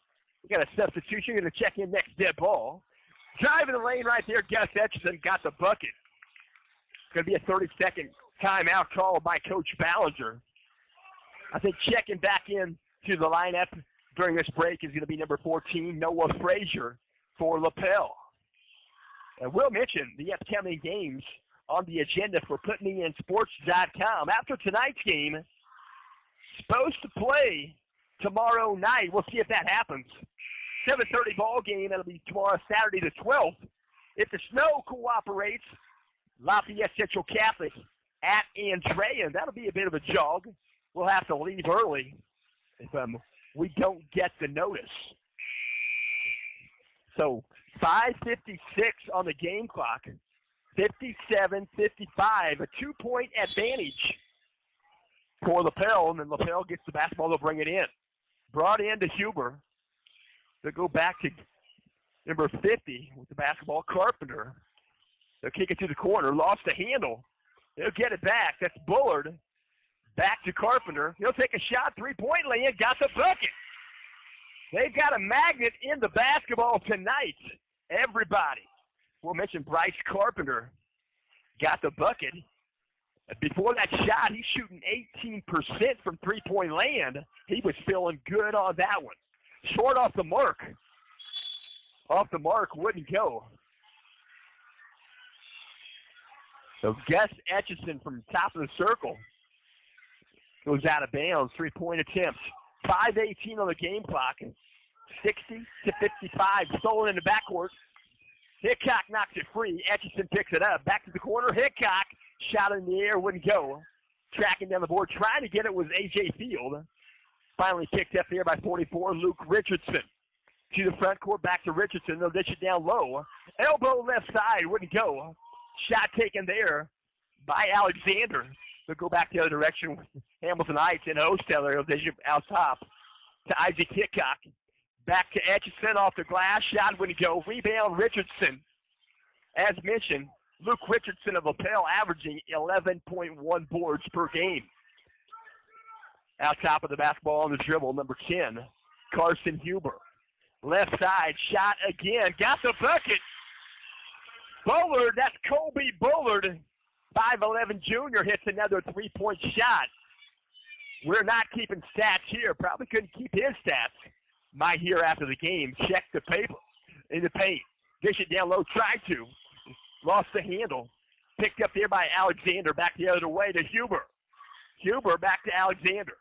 got a substitution. Going to check in next dead ball. Driving the lane right there. Gus Etchison got the bucket. Going to be a 30-second timeout called by Coach Ballinger. I think checking back in to the lineup during this break is going to be number 14, Noah Frazier for Lapel. And we'll mention the upcoming games on the agenda for PutMeInSports.com. After tonight's game, supposed to play tomorrow night. We'll see if that happens. 7:30 ball game. That'll be tomorrow, Saturday the 12th. If the snow cooperates, Lafayette Central Catholic at Andrea. That'll be a bit of a jog. We'll have to leave early if we don't get the notice. So 5:56 on the game clock. 57-55, a 2-point advantage for Lapel, and then Lapel gets the basketball. They'll bring it in. Brought in to Huber. They'll go back to number 50 with the basketball, Carpenter. They'll kick it to the corner. Lost the handle. They'll get it back. That's Bullard. Back to Carpenter. He'll take a shot. 3-point land. Got the bucket. They've got a magnet in the basketball tonight. Everybody. We'll mention Bryce Carpenter got the bucket. Before that shot, he's shooting 18% from 3-point land. He was feeling good on that one. Short off the mark. Off the mark, wouldn't go. So Gus Etchison from the top of the circle goes out of bounds. 3-point attempt. 5:18 on the game clock. 60-55. Stolen in the backcourt. Hickok knocks it free. Etchison picks it up. Back to the corner. Hickok shot in the air, wouldn't go. tracking down the board, trying to get it was A.J. Field. Finally picked up there by 44, Luke Richardson. To the front court, back to Richardson. They'll dish it down low. Elbow left side, wouldn't go. Shot taken there by Alexander. They'll go back the other direction with Hamilton Heights and Hosteller. They'll dish it out top to Isaac Hickok. Back to Etchison off the glass. Shot wouldn't go. Rebound Richardson. As mentioned, Luke Richardson of Lapel averaging 11.1 boards per game. Out top of the basketball on the dribble, number 10, Carson Huber. Left side, shot again, got the bucket. Bullard, that's Colby Bullard, 5'11 junior, hits another three-point shot. We're not keeping stats here. Probably couldn't keep his stats. Might hear after the game. Check the paper in the paint. Dish it down low, tried to. Lost the handle. Picked up there by Alexander. Back the other way to Huber. Huber back to Alexander.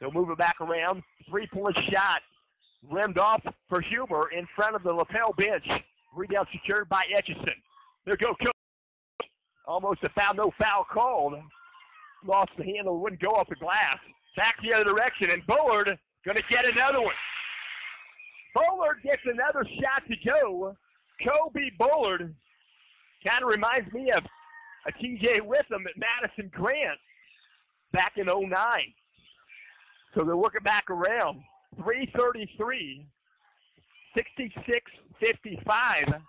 They'll move it back around. Three-point shot. Rimmed off for Huber in front of the Lapel bench. Rebound secured by Etchison. There go Coach. Almost a foul, no foul called. Lost the handle, wouldn't go off the glass. Back the other direction, and Bullard going to get another one. Bullard gets another shot to go. Kobe Bullard kind of reminds me of a TJ Witham at Madison Grant back in 09. So they're working back around. 3:33, 66-55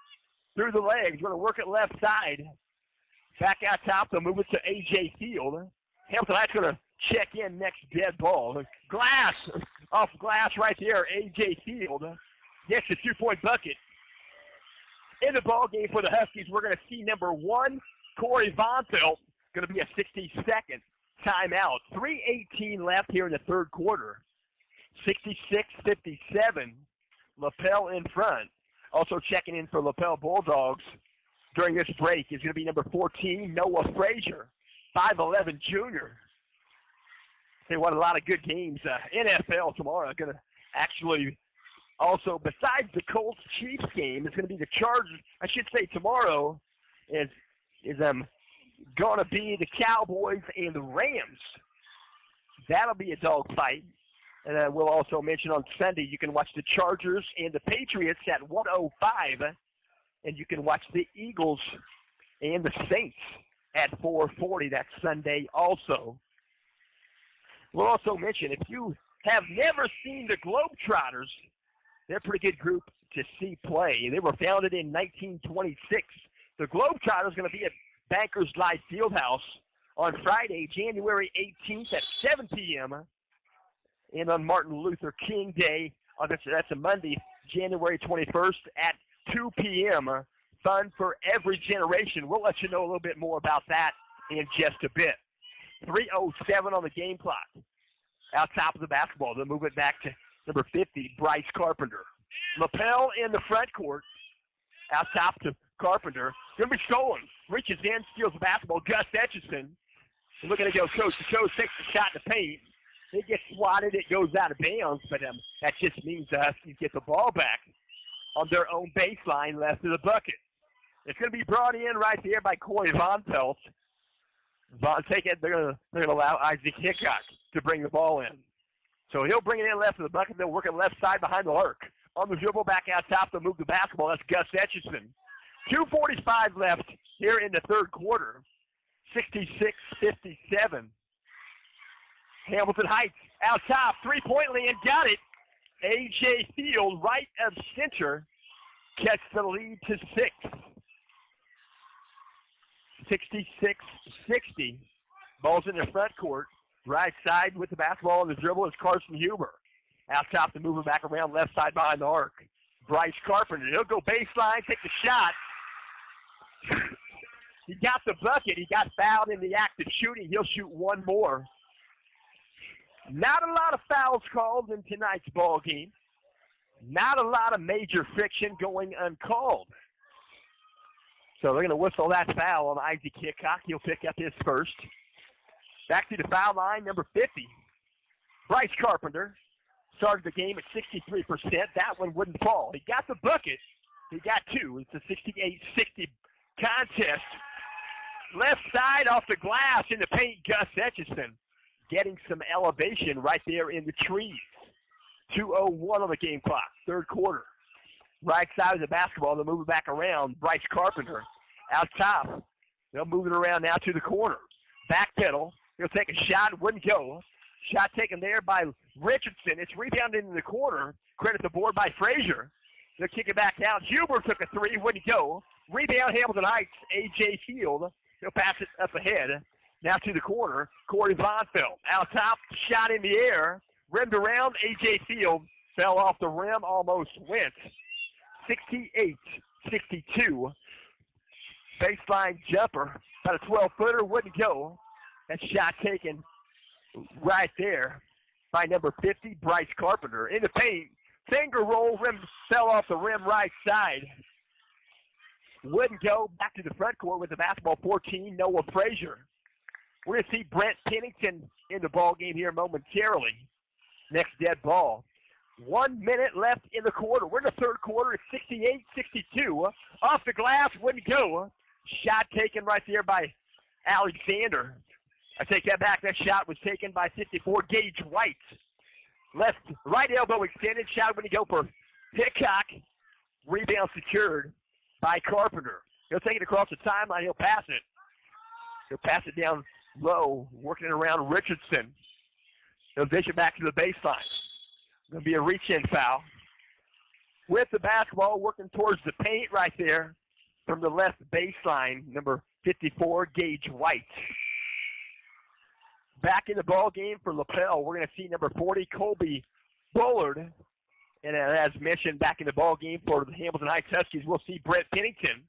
through the legs. Going to work it left side. Back out top, they'll move it to A.J. Field. Hamilton Heights going to check in next dead ball. Glass, off glass right there, A.J. Field gets the two-point bucket. In the ball game for the Huskies, we're going to see number 1, Corey Vonfelt, going to be a 60-second timeout. 3:18 left here in the third quarter. 66-57, Lapel in front. Also checking in for Lapel Bulldogs during this break is going to be number 14, Noah Frazier, 5'11 junior. They won a lot of good games. NFL tomorrow going to actually also, besides the Colts-Chiefs game, it's going to be the Chargers. I should say tomorrow is going to be the Cowboys and the Rams. That'll be a dogfight. And we'll also mention on Sunday you can watch the Chargers and the Patriots at 1:05, and you can watch the Eagles and the Saints at 4:40. That's Sunday also. We'll also mention, if you have never seen the Globetrotters, they're a pretty good group to see play. They were founded in 1926. The Globetrotters are going to be at Bankers Life Fieldhouse on Friday, January 18th at 7 p.m., and on Martin Luther King Day, that's a Monday, January 21st at 2 p.m. Fun for every generation. We'll let you know a little bit more about that in just a bit. 3:07 on the game clock. Out top of the basketball, they'll move it back to number 50, Bryce Carpenter. Lapel in the front court. Out top to Carpenter. Going to be stolen. Reaches in, steals the basketball. Gus Etchison. Looking to go coast to coast, takes the shot in the paint. It gets swatted, it goes out of bounds, but that just means the Huskies get the ball back on their own baseline left of the bucket. It's going to be brought in right there by Corey Vonfelt. They're going to allow Isaac Hickok to bring the ball in. So he'll bring it in left of the bucket, they'll work it left side behind the arc. On the dribble, back out top, they'll move the basketball. That's Gus Etchison. 2:45 left here in the third quarter. 66-57. Hamilton Heights out top, three-point land, got it. A.J. Field, right of center, gets the lead to 6. 66-60. Ball's in the front court. Right side with the basketball on the dribble is Carson Huber. Out top to move it back around left side behind the arc. Bryce Carpenter, he'll go baseline, take the shot. He got the bucket. He got fouled in the act of shooting. He'll shoot one more. Not a lot of fouls called in tonight's ball game. Not a lot of major friction going uncalled. So they're going to whistle that foul on Isaac Hickok. He'll pick up his first. Back to the foul line, number 50. Bryce Carpenter started the game at 63%. That one wouldn't fall. He got the bucket. He got 2. It's a 68-60 contest. left side off the glass in the paint, Gus Etchison getting some elevation right there in the trees. 2:01 on the game clock, third quarter. Right side of the basketball, they'll move it back around. Bryce Carpenter out top. They'll move it around now to the corner. Back pedal. He'll take a shot, wouldn't go. Shot taken there by Richardson. It's rebounded in the corner. Credit the board by Frazier. They'll kick it back out. Huber took a three, wouldn't go. Rebound, Hamilton Heights, A.J. Field. He'll pass it up ahead. Now to the corner. Corey Vonfeld. Out top, shot in the air. Rimmed around, A.J. Field. Fell off the rim, almost went. 68-62. Baseline jumper. About a 12-footer, wouldn't go. That shot taken right there by number 50, Bryce Carpenter. In the paint, finger roll, rim fell off the rim right side. Wouldn't go. Back to the front court with the basketball, 14, Noah Frazier. We're going to see Brent Pennington in the ball game here momentarily. Next dead ball. 1 minute left in the quarter. We're in the third quarter. It's 68-62. Off the glass, wouldn't go. Shot taken right there by Alexander. I take that back. That shot was taken by 54, Gage White. Left, right elbow extended. Shot wouldn't go for Hickok. Rebound secured by Carpenter. He'll take it across the timeline. He'll pass it. He'll pass it down low, working it around Richardson. He'll dish it back to the baseline. Going to be a reach-in foul. With the basketball, working towards the paint right there from the left baseline, number 54, Gage White. Back in the ball game for Lapel, we're going to see number 40, Colby Bullard. And as mentioned, back in the ball game for the Hamilton Heights Huskies, we'll see Brent Pennington.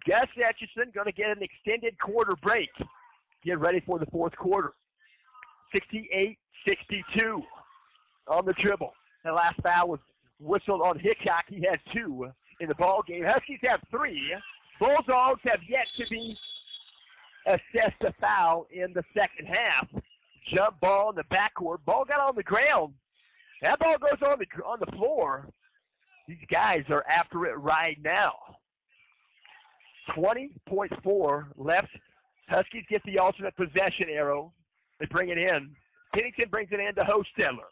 Gus Etchison going to get an extended quarter break. Get ready for the fourth quarter. 68-62 on the dribble. The last foul was whistled on Hickok. He had 2 in the ball game. Huskies have 3. Bulldogs have yet to be assessed a foul in the second half. Jump ball in the backcourt. Ball got on the ground. That ball goes on the floor. These guys are after it right now. 20.4 left. Huskies get the alternate possession arrow. They bring it in. Pennington brings it in to Hostetler.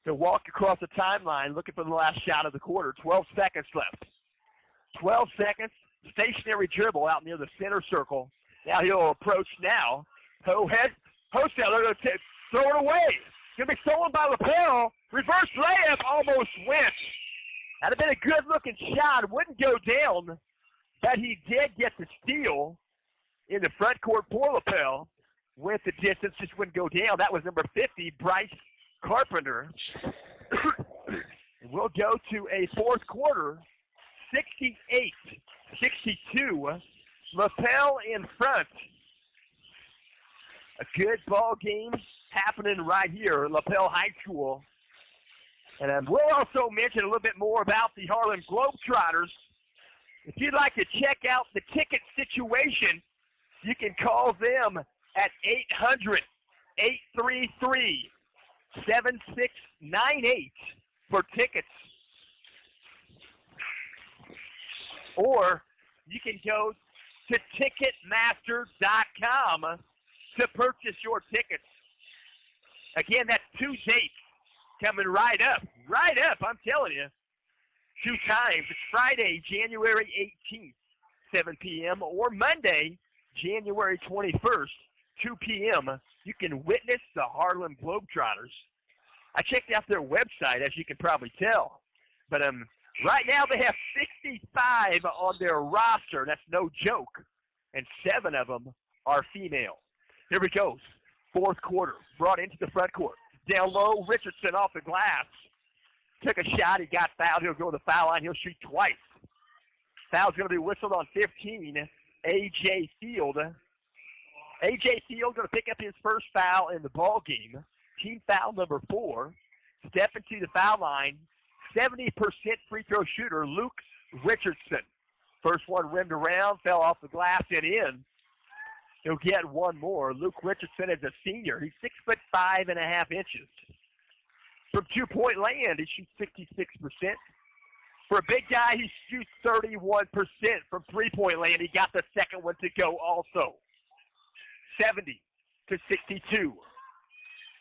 To walk across the timeline looking for the last shot of the quarter. 12 seconds left. 12 seconds. Stationary dribble out near the center circle. Now he'll approach now. Hostetler going to throw it away. Going to be stolen by Lapel. Reverse layup almost went. That'd have been a good-looking shot. Wouldn't go down, but he did get the steal in the front court for Lapel. Went the distance, just wouldn't go down. That was number 50, Bryce Carpenter. We'll go to a fourth quarter, 68-62. Lapel in front. A good ball game happening right here at Lapel High School. And we'll also mention a little bit more about the Harlem Globetrotters. If you'd like to check out the ticket situation, you can call them at 800-833-7698 for tickets. Or you can go to Ticketmaster.com to purchase your tickets. Again, that's 2 dates coming right up. Right up, I'm telling you. 2 times. It's Friday, January 18th, 7 p.m., or Monday, January 21st, 2 p.m. You can witness the Harlem Globetrotters. I checked out their website, as you can probably tell. But right now they have 65 on their roster. That's no joke. And 7 of them are female. Here we go. Fourth quarter. Brought into the front court. Down low, Richardson off the glass. Took a shot. He got fouled. He'll go to the foul line. He'll shoot twice. Foul's going to be whistled on 15, A.J. Field. A.J. Field going to pick up his first foul in the ball game. Team foul number 4. Step into the foul line. 70% free throw shooter, Luke Richardson. First one rimmed around, fell off the glass and in. He'll get one more. Luke Richardson is a senior. He's 6'5.5". From 2-point land, he shoots 66%. For a big guy, he shoots 31%. From 3-point land, he got the second one to go also. 70-62.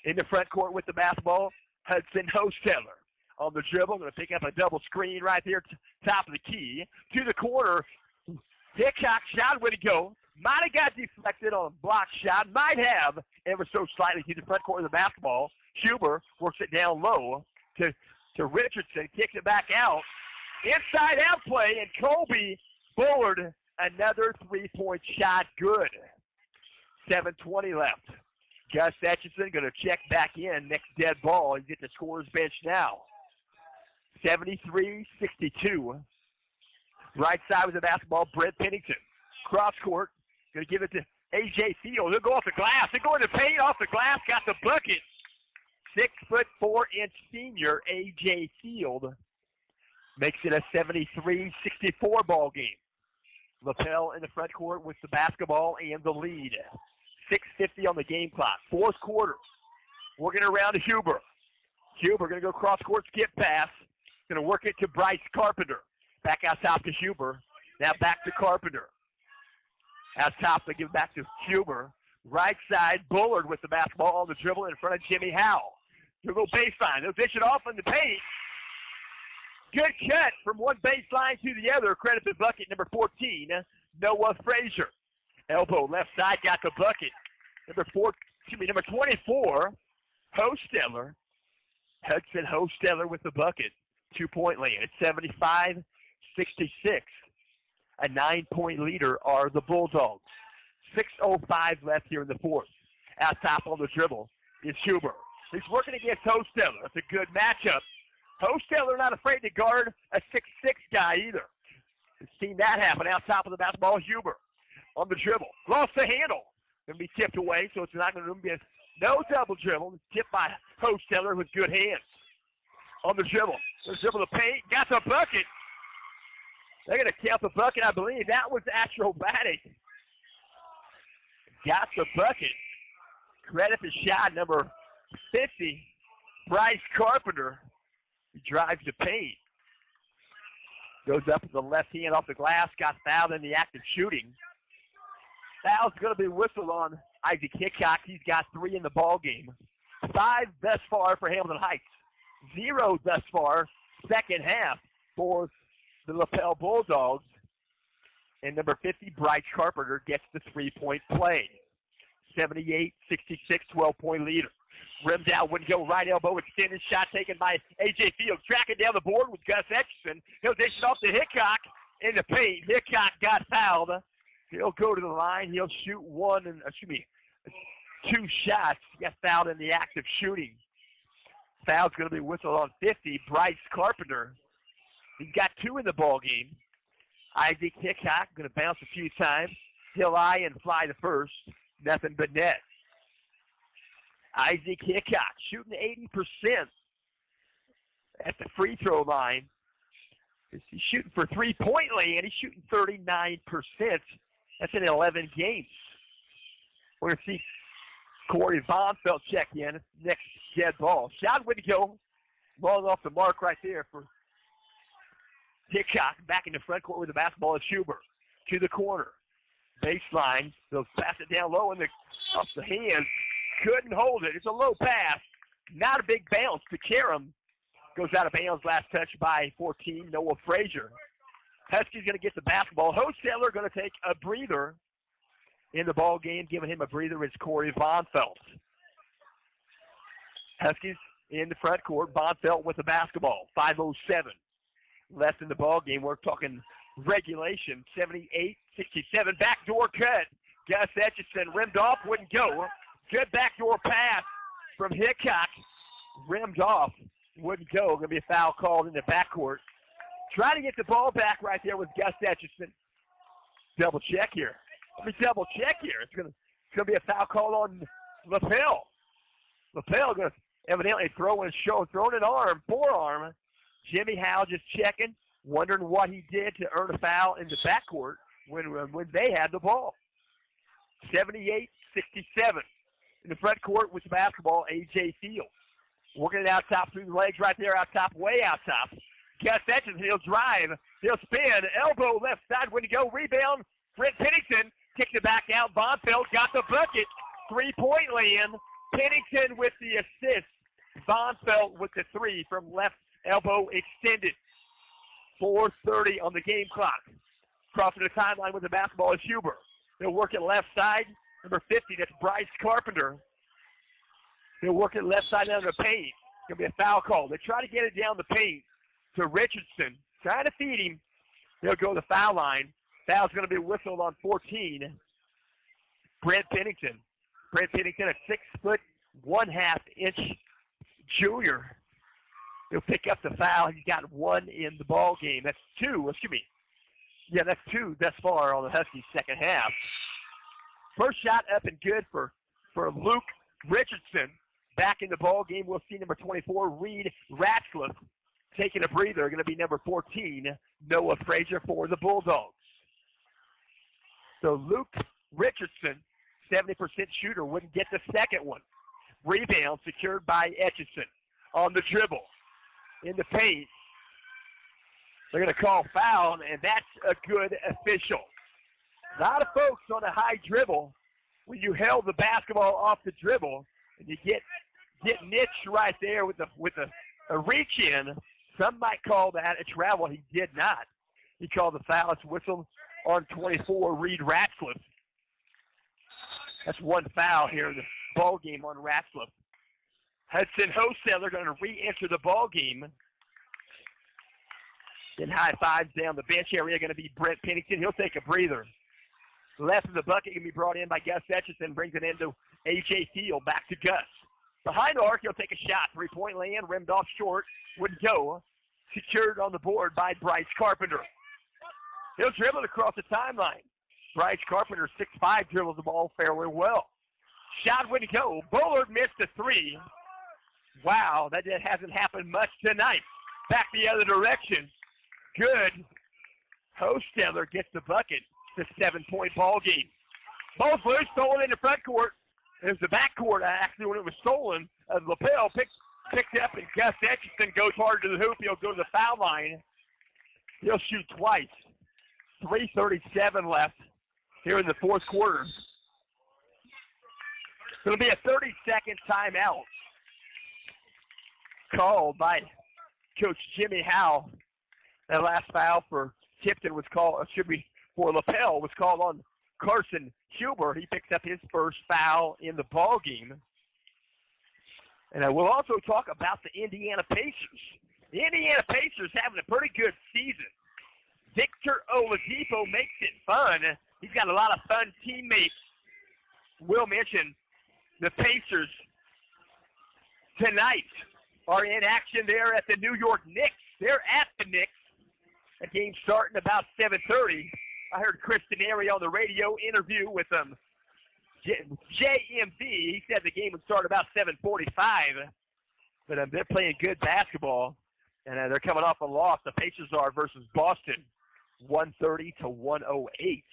In the front court with the basketball, Hudson Hosteller. On the dribble, going to pick up a double screen right there, top of the key. To the corner, Hickok shot way to go. Might have got deflected on a block shot. Might have, ever so slightly, to the front court of the basketball. Huber works it down low to Richardson. Kicks it back out. Inside out play, and Colby Bullard, another three-point shot. Good. 7:20 left. Gus Etchison going to check back in. Next dead ball. He's at the scorer's bench now. 73-62. Right side with the basketball, Brent Pennington. Cross court. Going to give it to A.J. Field. He'll go off the glass. He'll go in the paint, off the glass, got the bucket. 6'4" senior A.J. Field makes it a 73-64 ball game. Lapel in the front court with the basketball and the lead. 6:50 on the game clock. Fourth quarter. Working around to Huber. Huber going to go cross court, skip pass. Going to work it to Bryce Carpenter. Back out top to Huber. Now back to Carpenter. Out top, they give it back to Huber. Right side, Bullard with the basketball on the dribble in front of Jimmy Howell. He'll go baseline. They'll dish it off in the paint. Good cut from one baseline to the other. Credit to bucket number 14, Noah Frazier. Elbow left side, got the bucket. Number 24, Hosteller. Hudson Hosteller with the bucket. 2-point lead. It's 75-66. A 9-point leader are the Bulldogs. 6:05 left here in the fourth. Out top on the dribble is Huber. He's working against Hosteller. It's a good matchup. Hosteller not afraid to guard a 6'6" guy either. We've seen that happen. Out top of the basketball, Huber on the dribble. Lost the handle. Going to be tipped away, so it's not going to be no double dribble. It's tipped by Hosteller with good hands. On the dribble. The dribble the paint. Got the bucket. They're going to count the bucket, I believe. That was acrobatic. Got the bucket. Credit the shot, number 50, Bryce Carpenter. He drives the paint. Goes up with the left hand off the glass. Got fouled in the act of shooting. Foul's going to be whistled on Isaac Hickok. He's got 3 in the ball game. 5 thus far for Hamilton Heights. 0 thus far, second half for the Lapel Bulldogs. And number 50, Bryce Carpenter, gets the 3-point play. 78-66, 12-point leader. Rims out, wouldn't go right elbow, extended shot taken by A.J. Fields. Tracking down the board with Gus Etchison. He'll dish it off to Hickok in the paint. Hickok got fouled. He'll go to the line. He'll shoot 2 shots. He got fouled in the act of shooting. Foul's going to be whistled on 50, Bryce Carpenter. He's got 2 in the ball game. Isaac Hickok going to bounce a few times. He'll eye and fly the first. Nothing but net. Isaac Hickok shooting 80% at the free throw line. He's shooting for 3-point land. He's shooting 39%. That's in 11 games. We're going to see Corey Bonfeld check in. Next dead ball. Shot way to go. Long off the mark right there for Hickok. Back in the front court with the basketball is Huber. To the corner. Baseline. They'll pass it down low and off the hands. Couldn't hold it. It's a low pass. Not a big bounce to Karam. Goes out of bounds. Last touch by 14, Noah Frazier. Huskies going to get the basketball. Hosteller going to take a breather in the ball game. Giving him a breather is Corey Bonfeld. Huskies in the front court. Bonfeld with the basketball. 5:07 left in the ball game. We're talking regulation. 78-67. Backdoor cut. Gus Etchison rimmed off. Wouldn't go. Good backdoor pass from Hickok. Rimmed off. Wouldn't go. Going to be a foul called in the backcourt. Trying to get the ball back right there with Gus Etchison. Double check here. Let me double check here. It's going to be a foul called on Lapel. Lapel going to evidently throw an forearm. Jimmy Howell just checking, wondering what he did to earn a foul in the backcourt when they had the ball. 78-67. In the front court with the basketball, A.J. Fields. Working it out top through the legs right there, out top, way out top. Gus Etchison, he'll drive, he'll spin, elbow left side, when to go, rebound, Brent Pennington kicked it back out. Bonfeld got the bucket. 3-point land. Pennington with the assist. Bonfeld with the three from left elbow extended. 4:30 on the game clock. Crossing the timeline with the basketball is Huber. They'll work it left side. Number 50, that's Bryce Carpenter. They'll work it left side down the paint. Going to be a foul call. They try to get it down the paint to Richardson. Trying to feed him. They'll go to the foul line. Foul's going to be whistled on 14. Brent Pennington. Brent Pennington, a 6'1.5" junior. He'll pick up the foul. He's got one in the ball game. That's two. Excuse me. Yeah, that's two thus far on the Huskies' second half. First shot up and good for Luke Richardson. Back in the ball game, we'll see number 24, Reed Ratcliffe, taking a breather. Going to be number 14, Noah Frazier for the Bulldogs. So Luke Richardson, 70% shooter, wouldn't get the second one. Rebound secured by Etchison on the dribble. In the paint. They're going to call foul, and that's a good official. A lot of folks on a high dribble, when you held the basketball off the dribble, and you get niched right there with a reach in, some might call that a travel. He did not. He called the foul. It's whistled on 24, Reed Ratcliffe. That's one foul here in the ball game on Ratcliffe. Hudson Hosteller going to re-enter the ball game. Then high fives down the bench area going to be Brent Pennington. He'll take a breather. Left of the bucket can be brought in by Gus Etchison. Brings it into A.J. Field. Back to Gus. Behind the arc, he'll take a shot. 3-point land, rimmed off short. Wouldn't go. Secured on the board by Bryce Carpenter. He'll dribble it across the timeline. Bryce Carpenter, 6'5", dribbles the ball fairly well. Shot wouldn't go. Bullard missed a three. Wow, that hasn't happened much tonight. Back the other direction. Good. Hosteller gets the bucket. It's a 7-point ball game. Ball's loose, stolen in the front court. It was the back court, actually, when it was stolen. Lapel picked up, and Gus Etchison goes hard to the hoop. He'll go to the foul line. He'll shoot twice. 3:37 left here in the fourth quarter. It'll be a 30-second timeout called by Coach Jimmy Howe. That last foul for Tipton was called, for Lapel, was called on Carson Huber. He picks up his first foul in the ball game. And we'll also talk about the Indiana Pacers. The Indiana Pacers having a pretty good season. Victor Oladipo makes it fun. He's got a lot of fun teammates. We'll mention the Pacers tonight are in action there at the New York Knicks. They're at the Knicks. A game starting about 7:30. I heard Chris Denary on the radio interview with JMV. He said the game would start about 7:45. But they're playing good basketball, and they're coming off a loss. The Pacers are versus Boston, 130-108.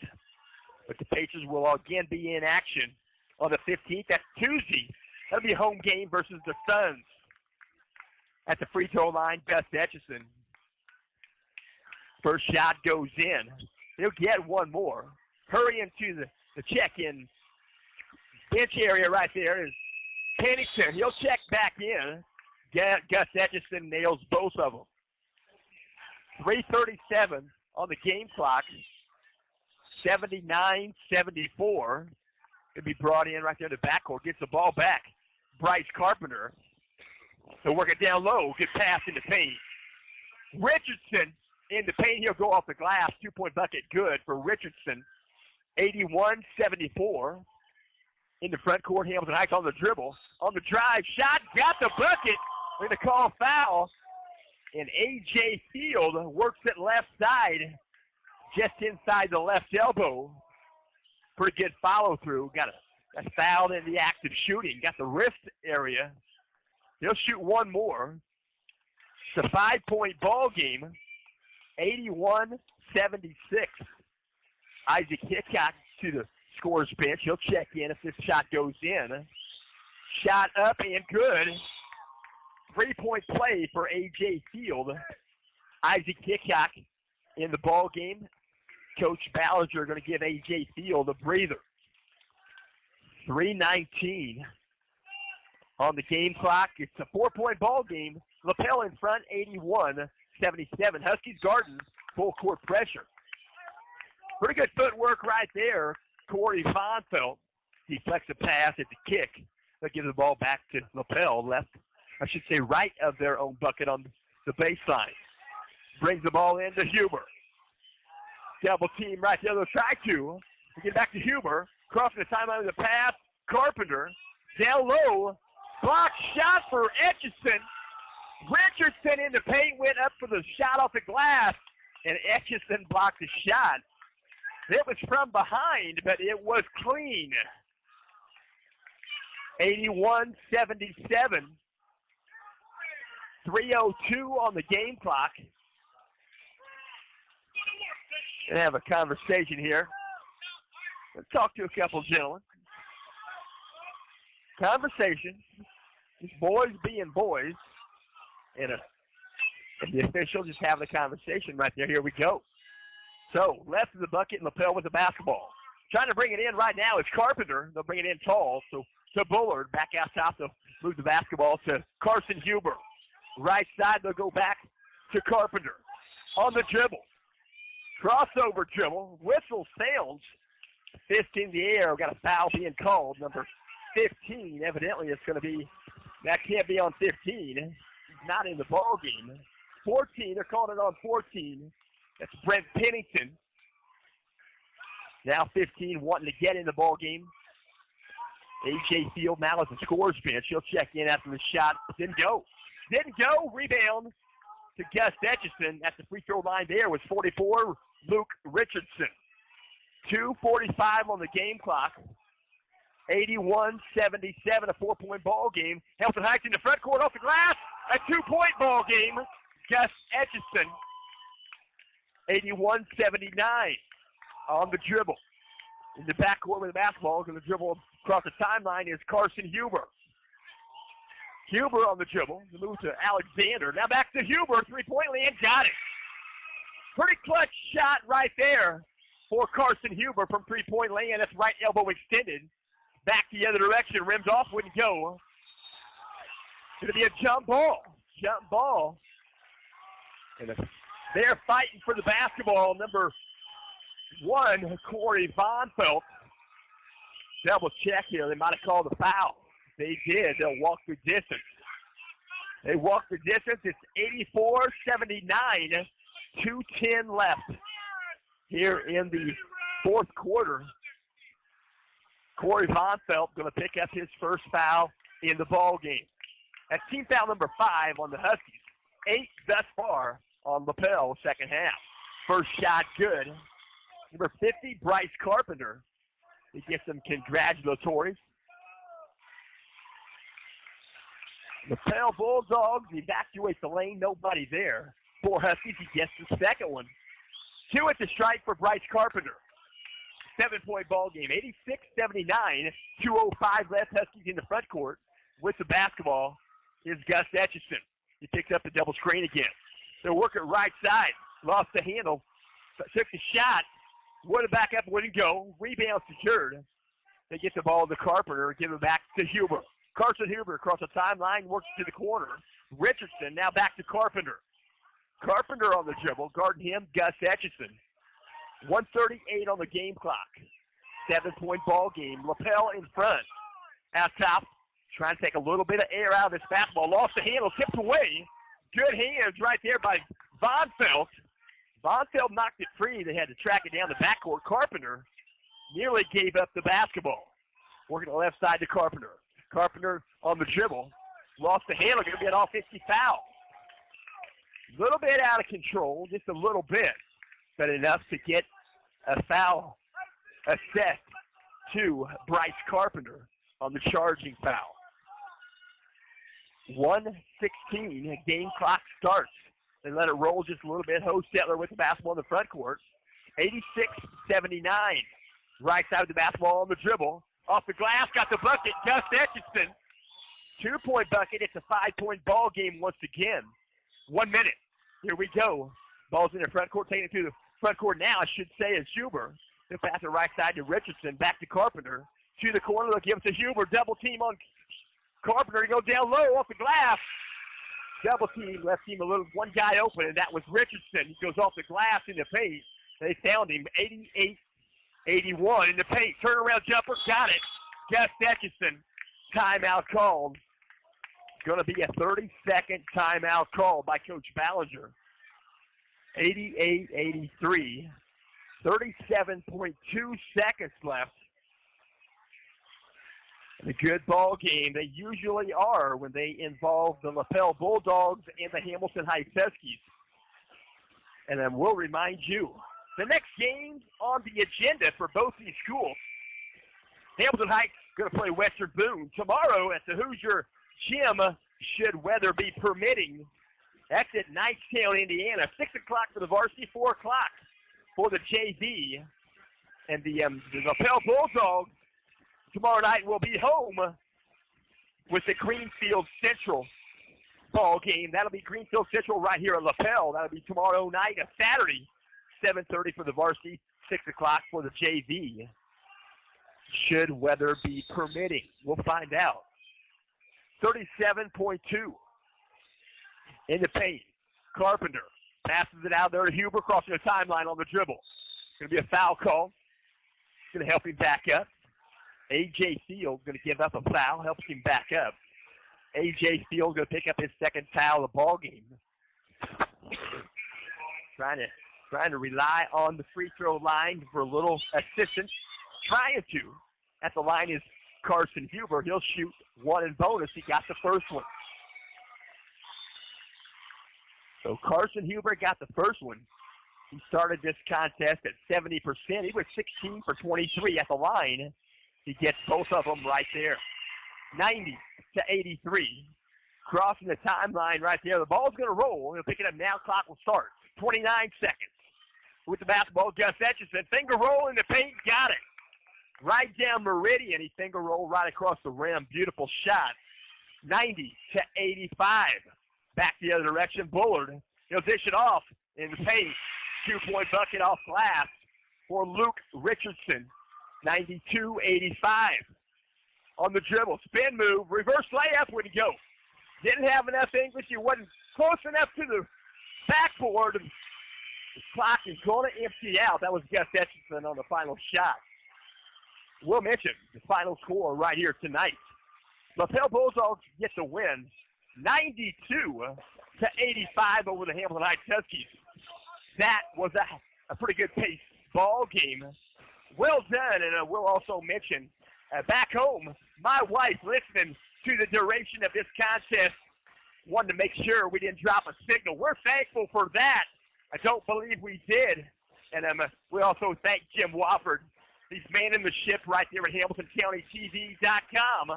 But the Pacers will again be in action on the 15th. That's Tuesday. That'll be a home game versus the Suns. At the free throw line, Gus Etchison. First shot goes in. He'll get one more. Hurry into the check-in bench area right there is Pennington. He'll check back in. Gus Etchison nails both of them. 3:37 on the game clock. 79-74. It'll be brought in right there in the backcourt. Gets the ball back. Bryce Carpenter. He'll work it down low. Good pass in the paint. Richardson in the paint. He'll go off the glass. 2-point bucket good for Richardson. 81-74. In the front court, Hamilton Heights on the dribble. On the drive, shot, got the bucket. We're going to call foul. And A.J. Field works it left side, just inside the left elbow. Pretty good follow-through. Got a foul in the act of shooting. Got the wrist area. He'll shoot one more. It's a 5-point ball game. 81-76. Isaac Hickok to the scorer's bench. He'll check in if this shot goes in. Shot up and good. 3-point play for A.J. Field. Isaac Hickok in the ball game. Coach Ballinger going to give A.J. Field a breather. 3:19 on the game clock. It's a 4-point ball game. Lapel in front, 81-77. Huskies Gardens, full court pressure. Pretty good footwork right there. Corey Fonfeld deflects a pass at the kick. They'll give the ball back to Lapel, right of their own bucket on the baseline. Brings the ball into Huber. Double team right there. They'll try to. We get back to Huber. Crossing the timeline with a pass. Carpenter. Down low. Block shot for Etchison. Richardson in the paint, went up for the shot off the glass, and Etchison blocked the shot. It was from behind, but it was clean. 81-77. 3:02 on the game clock. Gonna have a conversation here. Let's talk to a couple gentlemen. Conversation. Just boys being boys. And the official just having a conversation right there. Here we go. So, left of the bucket, and Lapel with the basketball. Trying to bring it in right now is Carpenter. They'll bring it in tall. So, to Bullard. Back out top. They'll move the basketball to Carson Huber. Right side, they'll go back to Carpenter. On the dribble. Crossover dribble. Whistle sounds. Fist in the air. Got a foul being called. Number 15. Evidently, it's going to be, that can't be on 15. Not in the ball game. 14, they're calling it on 14. That's Brent Pennington. Now 15 wanting to get in the ball game. A.J. Field now at the scorer's bench. He'll check in after the shot. Didn't go. Rebound to Gus Etchison at the free throw line there was 44, Luke Richardson. 2:45 on the game clock. 81-77, a 4-point ball game. Helton Heights in the front court off the glass. A 2-point ball game. Gus Etchison. 81-79 on the dribble. In the backcourt with the basketball, going to dribble across the timeline is Carson Huber. Huber on the dribble. The move to Alexander. Now back to Huber. 3-point land. Got it. Pretty clutch shot right there for Carson Huber from 3-point land. That's right elbow extended. Back the other direction. Rims off. Wouldn't go. It's going to be a jump ball. And they're fighting for the basketball. Number 1, Corey Vonfelt. Double check here. They might have called a foul. They did. They'll walk the distance. It's 84-79. 2:10 left here in the fourth quarter. Corey Vonfelt going to pick up his first foul in the ball game. That's team foul number 5 on the Huskies. 8 thus far on Lapel, second half. First shot good. Number 50, Bryce Carpenter. He gets some congratulatories. Lapel Bulldogs evacuate the lane. Nobody there. For Huskies, he gets the second one. 2 at the strike for Bryce Carpenter. 7-point ball game. 86-79. 2:05 left. Huskies in the front court. With the basketball is Gus Etchison. He picks up the double screen again. They'll work it right side. Lost the handle. Took the shot. Would have back up, wouldn't go. Rebound secured. They get the ball to Carpenter. Give it back to Huber. Carson Huber across the timeline. Works to the corner. Richardson now back to Carpenter. Carpenter on the dribble. Guarding him, Gus Etchison. 1:38 on the game clock. 7-point ball game. Lapel in front. Out top. Trying to take a little bit of air out of this basketball. Lost the handle. Tipped away. Good hands right there by Vonfelt. Vonfelt knocked it free. They had to track it down the backcourt. Carpenter nearly gave up the basketball. Working the left side to Carpenter. Carpenter on the dribble. Lost the handle. Going to be an offensive foul. A little bit out of control. Just a little bit. But enough to get a foul assessed to Bryce Carpenter on the charging foul. 1:16. Game clock starts. They let it roll just a little bit. Hostetler with the basketball in the front court. 86-79. Right side of the basketball on the dribble. Off the glass, got the bucket. Gus Etchison. 2-point bucket. It's a 5-point ball game once again. 1 minute. Here we go. Ball's in the front court, taking it to Front court now, I should say, is Huber. They'll pass it right side to Richardson, back to Carpenter. To the corner, they'll give it to Huber. Double team on Carpenter. He goes down low off the glass. Double team left him one guy open, and that was Richardson. He goes off the glass in the paint. They found him 88-81 in the paint. Turnaround jumper, got it. Gus Etchison, timeout called. Going to be a 30-second timeout call by Coach Ballinger. 88-83. 37.2 seconds left. A good ball game. They usually are when they involve the Lapel Bulldogs and the Hamilton Heights Huskies. And then we'll remind you, the next game on the agenda for both these schools, Hamilton Heights going to play Western Boone tomorrow at the Hoosier Gym, should weather be permitting. That's at Knightstown, Indiana. 6 o'clock for the varsity, 4 o'clock for the JV. And the Lapel Bulldogs tomorrow night will be home with the Greenfield Central ball game. That'll be Greenfield Central right here at Lapel. That'll be tomorrow night, a Saturday, 7:30 for the varsity, 6 o'clock for the JV. Should weather be permitting. We'll find out. 37.2 in the paint. Carpenter passes it out there to Huber, crossing the timeline on the dribble. Going to be a foul call. Going to help him back up. A.J. Field going to give up a foul, helps him back up. A.J. Field going to pick up his second foul of the ball game. Trying to rely on the free throw line for a little assistance. Trying to. At the line is Carson Huber. He'll shoot one in bonus. He got the first one. So Carson Huber got the first one. He started this contest at 70%. He was 16 for 23 at the line. He gets both of them right there. 90-83. Crossing the timeline right there. The ball's going to roll. He'll pick it up now. Clock will start. 29 seconds. With the basketball, Gus Etchison. Finger roll in the paint. Got it. Right down Meridian. He finger rolled right across the rim. Beautiful shot. 90-85. Back the other direction. Bullard. He'll dish it off in the paint. 2-point bucket off glass for Luke Richardson. 92-85. On the dribble. Spin move. Reverse layup would go. Didn't have enough English. He wasn't close enough to the backboard. The clock is going to empty out. That was Gus Etchison on the final shot. We'll mention the final score right here tonight. Lapel Bulldogs get the win. 92-85 over the Hamilton Heights Huskies. That was a pretty good pace ball game. Well done, and we'll also mention back home, my wife listening to the duration of this contest wanted to make sure we didn't drop a signal. We're thankful for that. I don't believe we did. And we also thank Jim Wofford. He's manning the ship right there at HamiltonCountyTV.com.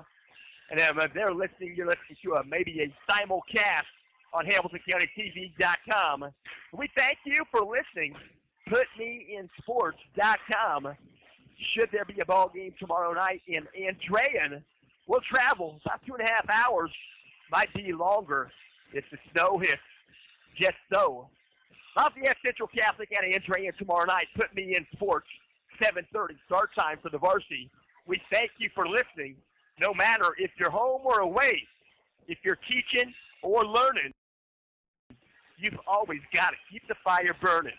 And they're listening. You're listening to maybe a simulcast on HamiltonCountyTV.com. We thank you for listening. PutMeInSports.com. Should there be a ball game tomorrow night in Andrean, we'll travel about 2.5 hours. Might be longer if the snow hits. Just so. Lafayette Central Catholic at Andrean tomorrow night. Put Me in Sports. 7:30 start time for the varsity. We thank you for listening. No matter if you're home or away, if you're teaching or learning, you've always got to keep the fire burning.